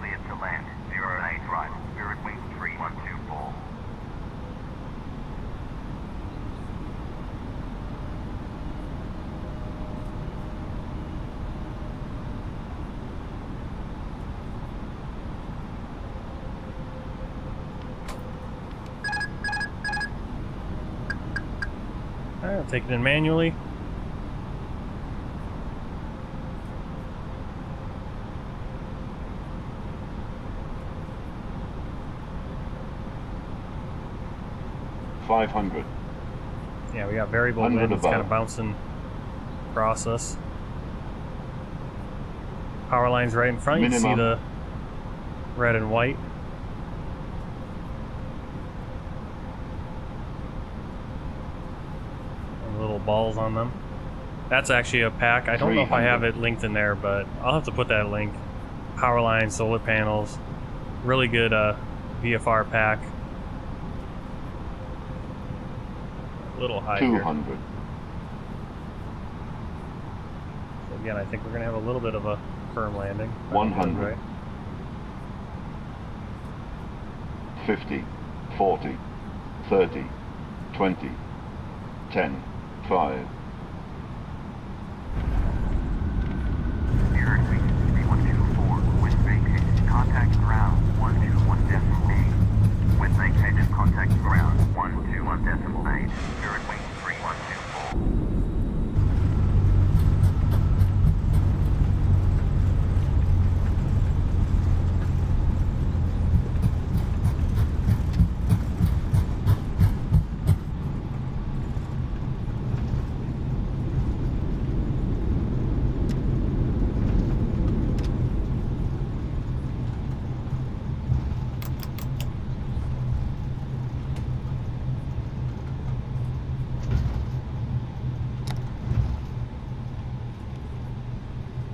Cleared to land. 08 right. Spirit wing 3124. Alright, I'll take it in manually. $500. Yeah, we got variable wind. It's kind of bouncing across us. Power line's right in front. You can see the red and white. And little balls on them. That's actually a pack. I don't know if I have it linked in there, but I'll have to put that link. Power line, solar panels. Really good VFR pack. A little high 200. here. So again, I think we're going to have a little bit of a firm landing. 100. Right? 50, 40, 30, 20, 10, 5. Spirit wing 3124. Wind vacated. Contact ground 121.8. Wind vacated. Contact ground 121.8. Spirit wing 3124.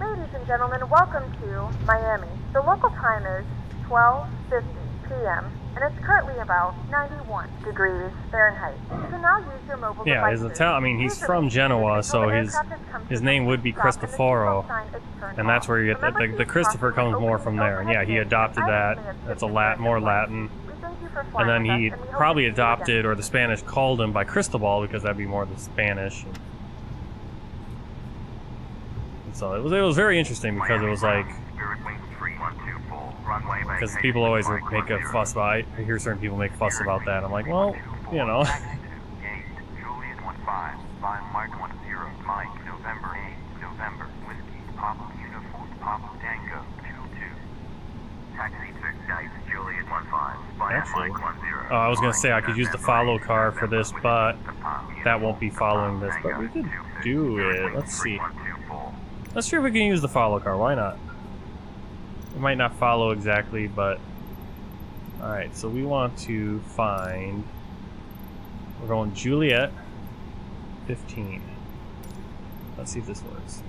Ladies and gentlemen, welcome to Miami. The local time is 12:50 p.m. and it's currently about 91 degrees Fahrenheit. You can now use your mobile Yeah, devices. I mean, he's from Genoa, so his name would be Cristoforo, and that's where you get the Christopher comes more from there. And yeah, he adopted that. That's a more Latin. And then he probably adopted, or the Spanish called him by Cristobal because that'd be more the Spanish. And so it was very interesting because it was like, because people always make a fuss about, I hear certain people make a fuss about that. I'm like, well, you know. Juliet 15, Mike 10, Mike, November 8, November, Whiskey, Papa Uniform, Papa Tango 22. Taxi to Dice, Juliet 15, Actually, Mike 10. I was going to say I could use the follow car for this, but that won't be following this. But we could do it. Let's see. Let's see if we can use the follow car. Why not? It might not follow exactly, but Alright, so we want to find... We're going Juliet 15. Let's see if this works.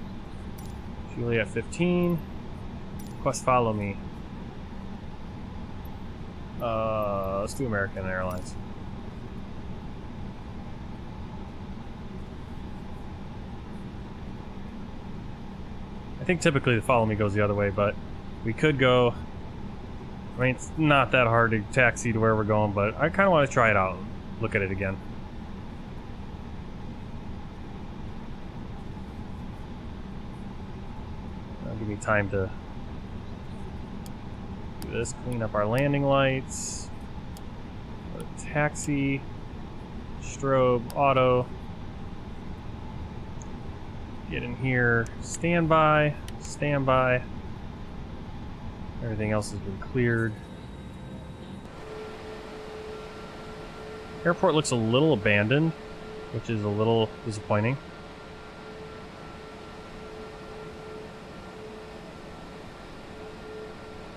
Juliet 15. Request follow me. Let's do American Airlines. I think typically the follow me goes the other way, but we could go... I mean, it's not that hard to taxi to where we're going, but I kind of want to try it out. Look at it again. That'll give me time to do this, clean up our landing lights. Taxi, strobe, auto. Get in here, standby, standby. Everything else has been cleared. Airport looks a little abandoned, which is a little disappointing.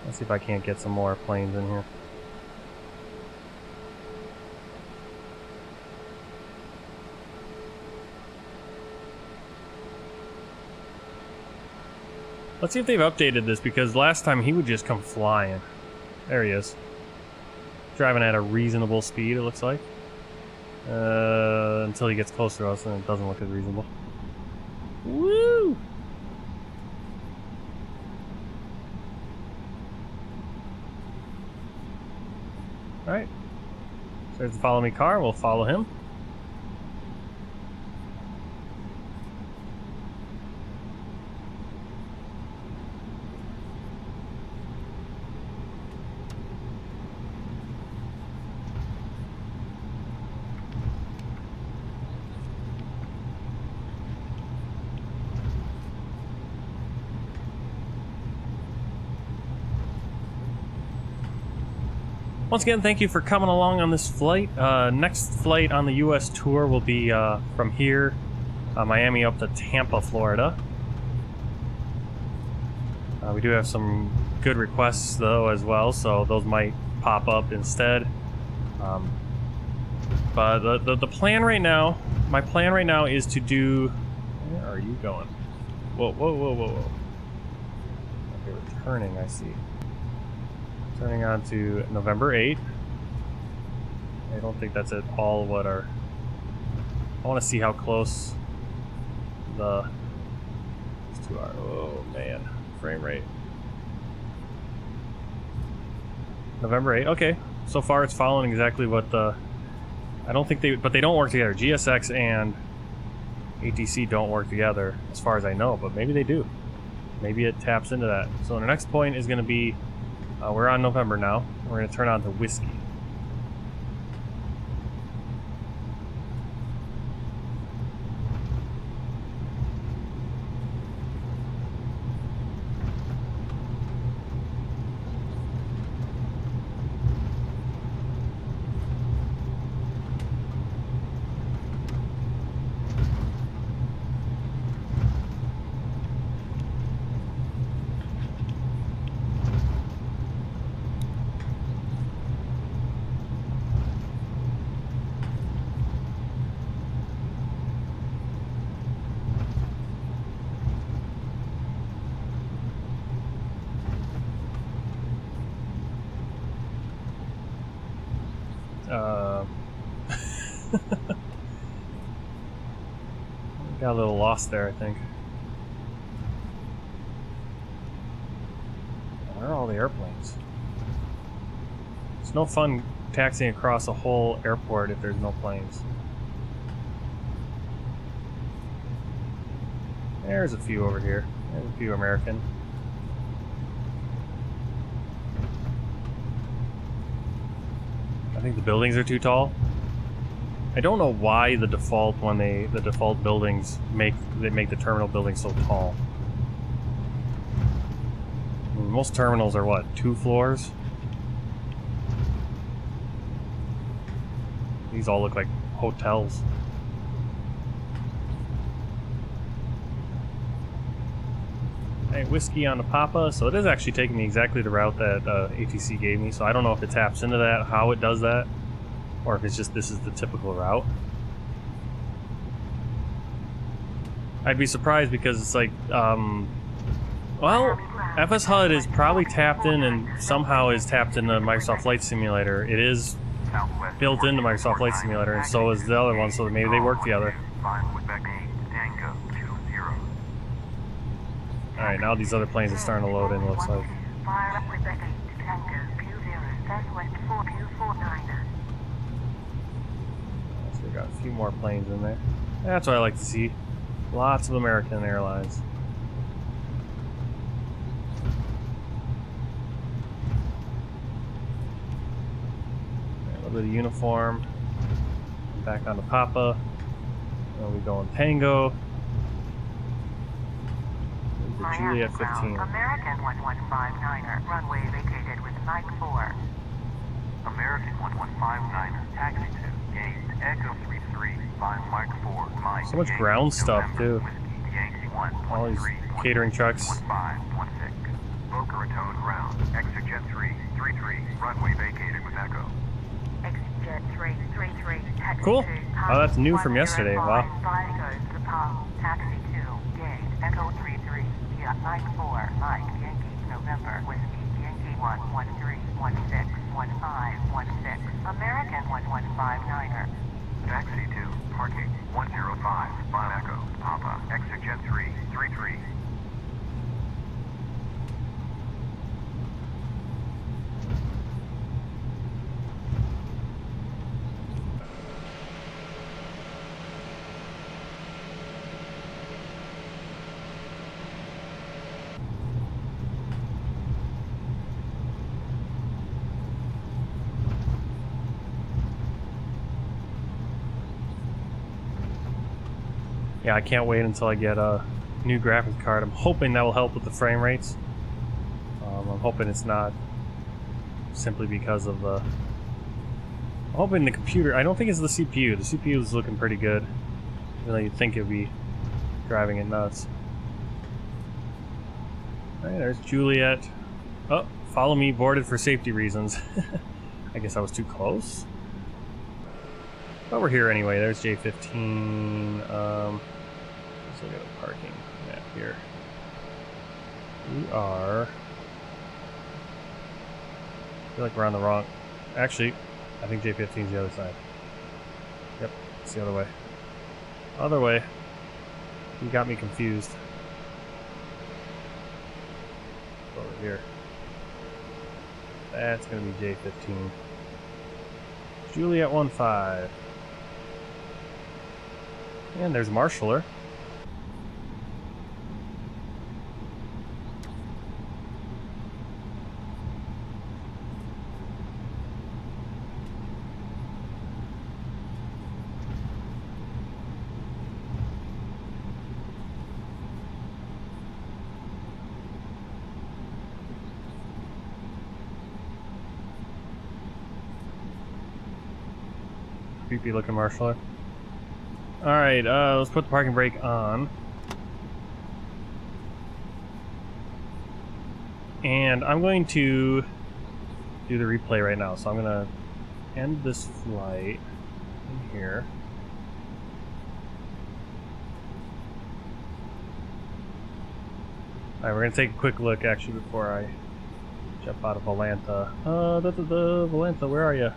Let's see if I can't get some more planes in here. Let's see if they've updated this, because last time he would just come flying. There he is. Driving at a reasonable speed, it looks like. Until he gets close to us and it doesn't look as reasonable. Woo! Alright. So there's the follow me car, we'll follow him. Once again, thank you for coming along on this flight. Next flight on the U.S. tour will be from here, Miami up to Tampa, Florida. We do have some good requests though as well, so those might pop up instead. But the plan right now, my plan right now is to do... Where are you going? Whoa, whoa, whoa, whoa, whoa. Okay, we're turning, I see. Turning on to November 8th. I don't think that's at all what our... I want to see how close the... These two are. Oh man, frame rate. November 8th. Okay, so far it's following exactly what the... I don't think they... But they don't work together. GSX and ATC don't work together as far as I know, but maybe they do. Maybe it taps into that. So the next point is going to be... we're on November now. We're going to turn on to whiskey. Got a little lost there, I think. Where are all the airplanes? It's no fun taxiing across a whole airport if there's no planes. There's a few over here. There's a few American. I think the buildings are too tall. I don't know why the default buildings make the terminal buildings so tall. I mean, most terminals are what, 2 floors? These all look like hotels. Hey, whiskey on the Papa. So it is actually taking me exactly the route that ATC gave me. So I don't know if it taps into that, how it does that, or if it's just this is the typical route. I'd be surprised because it's like, well, FS HUD is probably tapped in and somehow is tapped into Microsoft Flight Simulator. It is built into Microsoft Flight Simulator, and so is the other one, so maybe they work together. Alright, now these other planes are starting to load in, looks like. So we got a few more planes in there. That's what I like to see. Lots of American Airlines. A little bit of uniform. Back on the Papa. Then we go in Tango. The Juliet 15. American 1159er, runway vacated with Mike 4. American 1159er, taxi to gate Echo 33 by Mike 4. Mike So much ground stuff too. All these catering trucks. 1516. Boca Raton ground. Exit Jet 333, runway vacated with Echo. Exit Jet 333, taxi Cool. to Oh, that's new from yesterday. Wow. Taxi to gate Echo 33 via Mike 4, Mike Yankee November Whiskey Yankee 113161516. American 1159er. Taxi to parking 105 by Echo Papa. Exit Jet 333. Yeah, I can't wait until I get a new graphics card. I'm hoping that will help with the frame rates. I'm hoping it's not simply because of the... I'm hoping the computer... I don't think it's the CPU. The CPU is looking pretty good. Even though you'd think it would be driving it nuts. Alright, there's Juliet. Oh, follow me, boarded for safety reasons. I guess I was too close. But we're here anyway. There's J15. Let's look at the parking map here. We are... I feel like we're on the wrong... Actually, I think J15 is the other side. Yep, it's the other way. Other way. You got me confused. Over here. That's going to be J15. Juliet 15. And there's Marshaller. Creepy looking Marshaller. Alright, let's put the parking brake on. And I'm going to do the replay right now. So I'm going to end this flight in here. Alright, we're going to take a quick look actually before I jump out of Volanta. Volanta, where are you?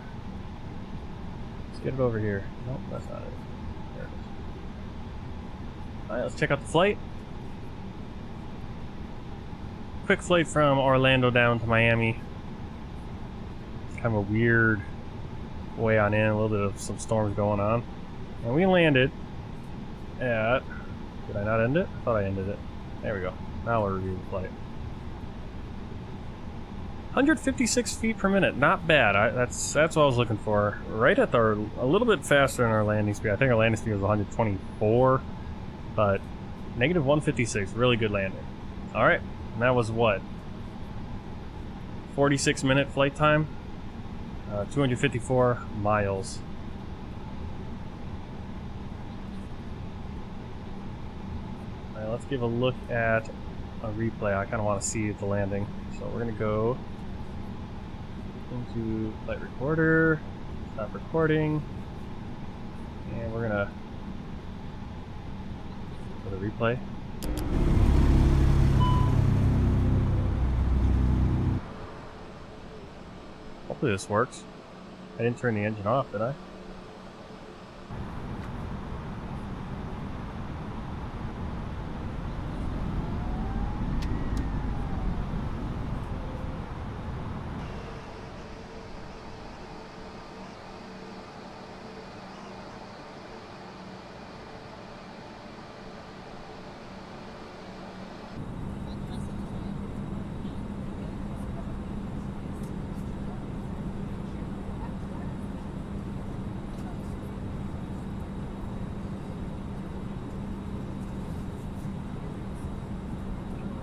Let's get it over here. Nope, that's not it. There it is. Alright, let's check out the flight. Quick flight from Orlando down to Miami. It's kind of a weird way on in, a little bit of some storms going on. And we landed at... Did I not end it? I thought I ended it. There we go. Now we'll review the flight. 156 feet per minute, not bad. That's what I was looking for. Right at a little bit faster than our landing speed. I think our landing speed was 124, but negative 156, really good landing. All right, and that was what? 46-minute flight time, 254 miles. All right, let's give a look at a replay. I kind of want to see the landing. So we're going to go into flight recorder, stop recording, and we're going to go to replay. Hopefully this works. I didn't turn the engine off, did I?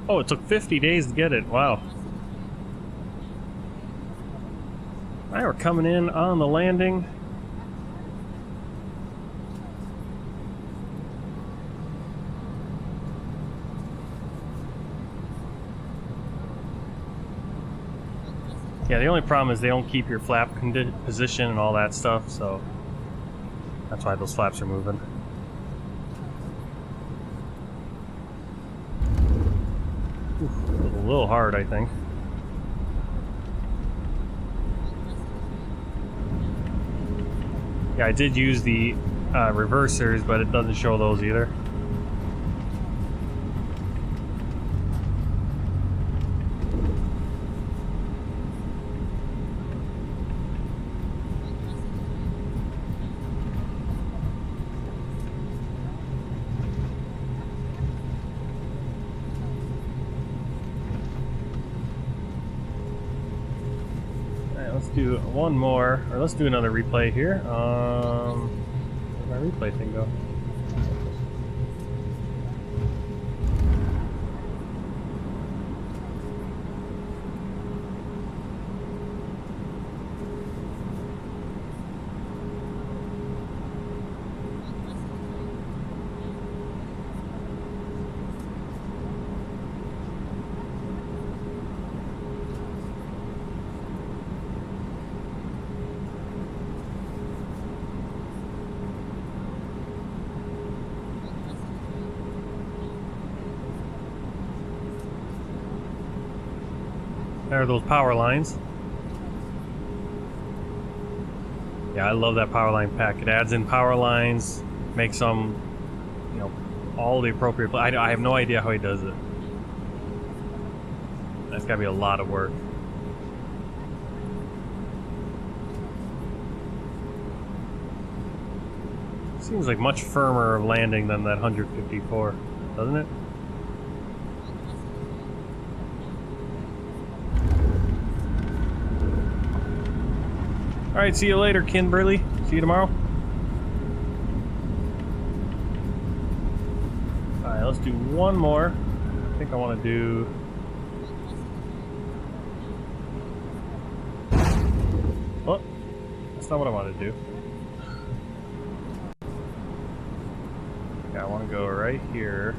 Oh, it took 50 days to get it. Wow. Alright, we're coming in on the landing. Yeah, the only problem is they don't keep your flap position and all that stuff, so that's why those flaps are moving. Oof, it was a little hard, I think. Yeah, I did use the reversers, but it doesn't show those either. Let's do one more, or let's do another replay here. Where'd my replay thing go? There are those power lines. Yeah, I love that power line pack. It adds in power lines, makes them, you know, all the appropriate. I have no idea how he does it. That's gotta be a lot of work. Seems like much firmer of landing than that 154, doesn't it? Alright, see you later, Kimberly. See you tomorrow. Alright, let's do one more. I think I want to do... Oh, that's not what I want to do. Okay, I want to go right here.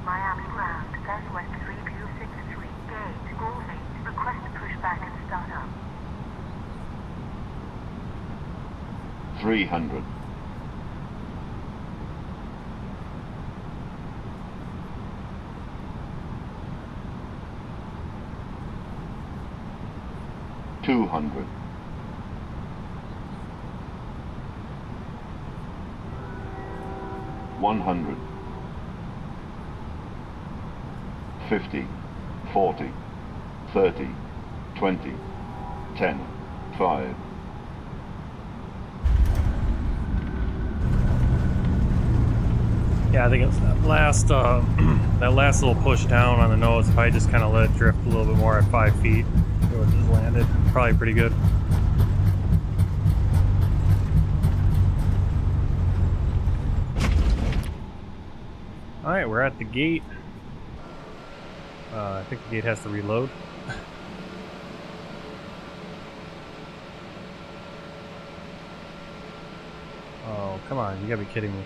Miami ground, southwest 3263, gate, Goldie, request pushback and start up. 300. 200. 100. 50, 40, 30, 20, 10, 5. Yeah, I think it's that last that last little push down on the nose. If I just kind of let it drift a little bit more at 5 feet, it would just landed. Probably pretty good. All right, we're at the gate. I think the gate has to reload. Oh, come on. You gotta be kidding me.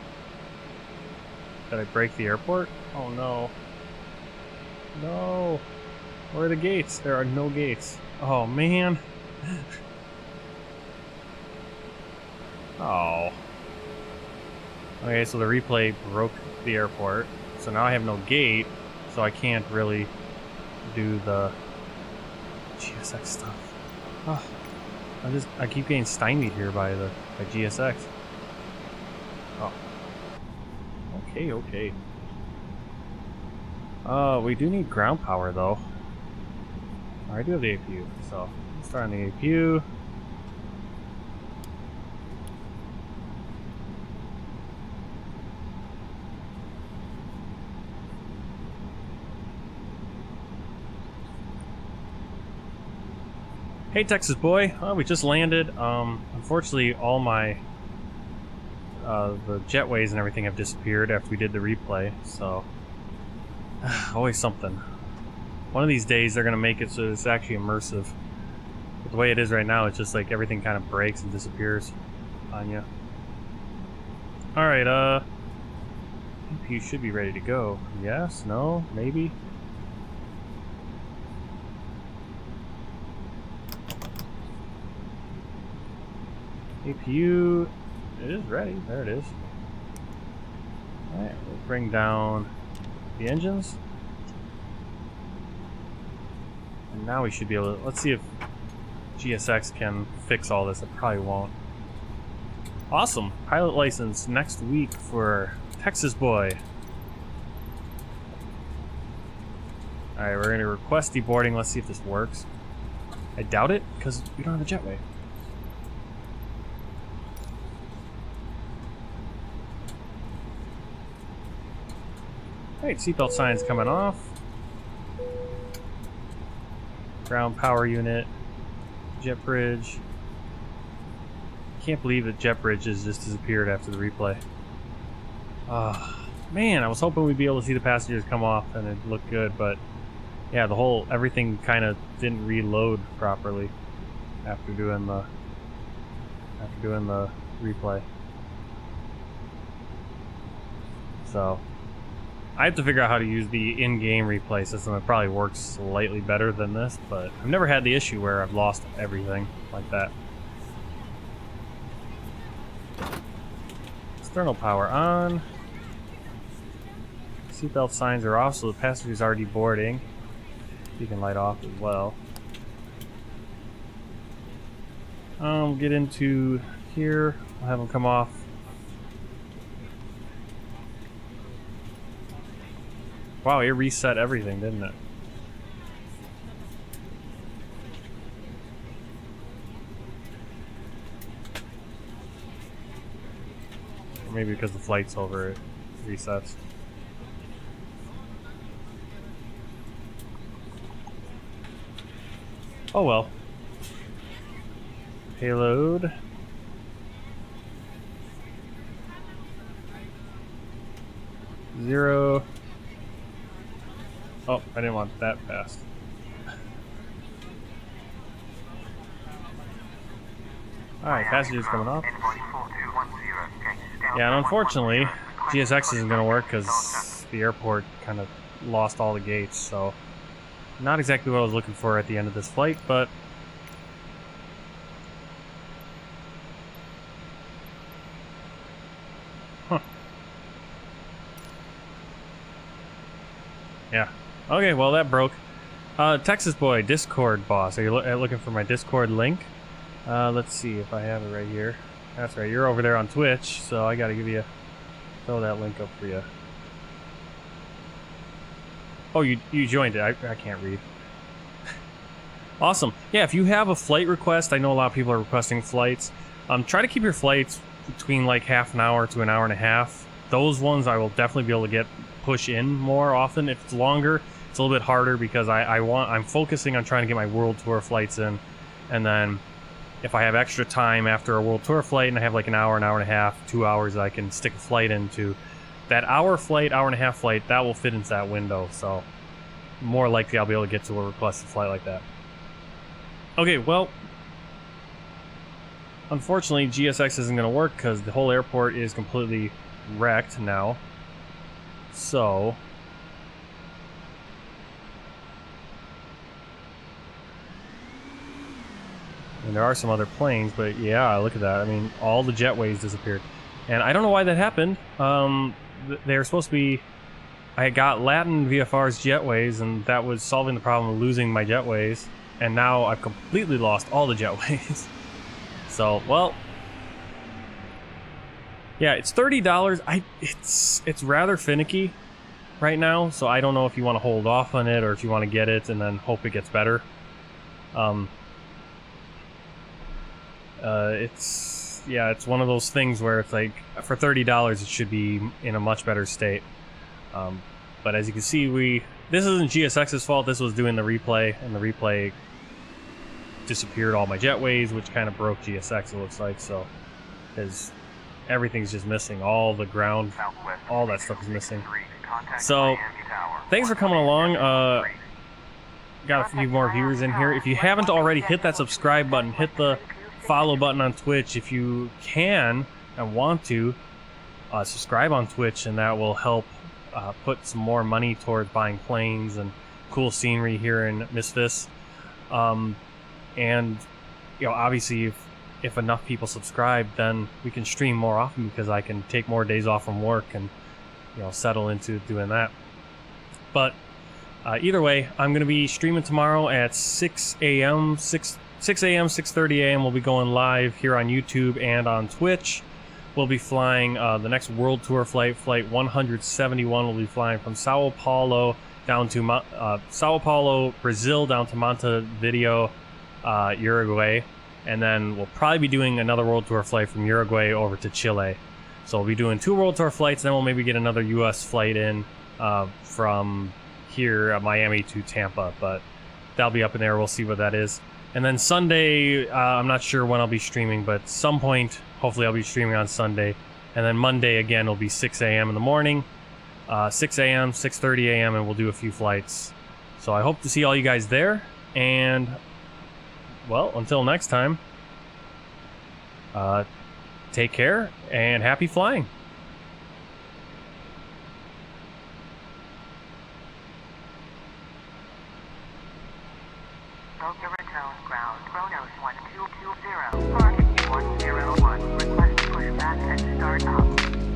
Did I break the airport? Oh, no. No. Where are the gates? There are no gates. Oh, man. Oh. Okay, so the replay broke the airport. So now I have no gate, so I can't really do the GSX stuff. Oh, I keep getting stymied here by GSX. Oh. Okay, okay. We do need ground power though. I do have the APU, so let's start on the APU. Hey Texas boy, we just landed. Unfortunately all my the jetways and everything have disappeared after we did the replay, so always something. One of these days they're gonna make it so it's actually immersive. But the way it is right now, it's just like everything kind of breaks and disappears on you. Alright, APU should be ready to go. Yes, no, maybe? APU, it is ready. There it is. Alright, we'll bring down the engines. And now we should be able to, let's see if GSX can fix all this. It probably won't. Awesome. Pilot license next week for Texas boy. Alright, we're going to request deboarding. Let's see if this works. I doubt it, because we don't have a jetway. Alright, seatbelt signs coming off. Ground power unit. Jet bridge. Can't believe that jet bridge has just disappeared after the replay. Man, I was hoping we'd be able to see the passengers come off and it looked good, but yeah, everything kind of didn't reload properly after doing the replay. So I have to figure out how to use the in-game replay system. It probably works slightly better than this, but I've never had the issue where I've lost everything like that. External power on. Seatbelt signs are off, so the passengers are deboarding. You can light off as well. Get into here. I'll have them come off. Wow, it reset everything, didn't it? Or maybe because the flight's over, it resets. Oh well. Payload. Zero. Oh, I didn't want that fast. Alright, passengers coming off. Yeah, and unfortunately, GSX isn't going to work because the airport kind of lost all the gates, so not exactly what I was looking for at the end of this flight, but yeah. Okay, well that broke. Texas boy, Discord boss. Are you looking for my Discord link? Let's see if I have it right here. That's right, you're over there on Twitch, so I gotta throw that link up for you. Oh, you joined it. I can't read. Awesome. Yeah, if you have a flight request, I know a lot of people are requesting flights. Try to keep your flights between like half an hour to an hour and a half. Those ones I will definitely be able to push in more often. If it's longer, it's a little bit harder because I'm focusing on trying to get my world tour flights in, and then if I have extra time after a world tour flight and I have like an hour and a half, 2 hours that I can stick a flight into, that hour and a half flight, that will fit into that window. So more likely I'll be able to get to a requested flight like that. Okay, well, unfortunately GSX isn't going to work because the whole airport is completely wrecked now. So and there are some other planes, but yeah, look at that. I mean, all the jetways disappeared. And I don't know why that happened. They were supposed to be... I got Latin VFR's jetways, and that was solving the problem of losing my jetways. And now I've completely lost all the jetways. So, well... yeah, it's $30. It's rather finicky right now, so I don't know if you want to hold off on it or if you want to get it and then hope it gets better. It's one of those things where it's like for $30 it should be in a much better state. But as you can see, this isn't GSX's fault. This was doing the replay, and the replay disappeared all my jetways, which kind of broke GSX, it looks like. So, because everything's just missing, all the ground, all that stuff is missing. So, thanks for coming along. Got a few more viewers in here. If you haven't already, hit that subscribe button, hit the follow button on Twitch if you can and want to. Subscribe on Twitch, and that will help put some more money towards buying planes and cool scenery here in MSFS. And you know, obviously, if enough people subscribe, then we can stream more often because I can take more days off from work and settle into doing that. But either way, I'm going to be streaming tomorrow at 6 a.m. 6:30 a.m. We'll be going live here on YouTube and on Twitch. We'll be flying the next World Tour flight, Flight 171. We'll be flying from Sao Paulo down to Sao Paulo, Brazil, down to Montevideo, Uruguay, and then we'll probably be doing another World Tour flight from Uruguay over to Chile. So we'll be doing 2 World Tour flights, then we'll maybe get another U.S. flight in from here at Miami to Tampa, but that'll be up in there. We'll see what that is. And then Sunday, I'm not sure when I'll be streaming, but some point, hopefully I'll be streaming on Sunday. And then Monday, again, it'll be 6 a.m. in the morning, 6 a.m., 6:30 a.m., and we'll do a few flights. So I hope to see all you guys there. And, well, until next time, take care and happy flying. Boca Raton ground, Kronos 1220, parking 101, request push back and start up.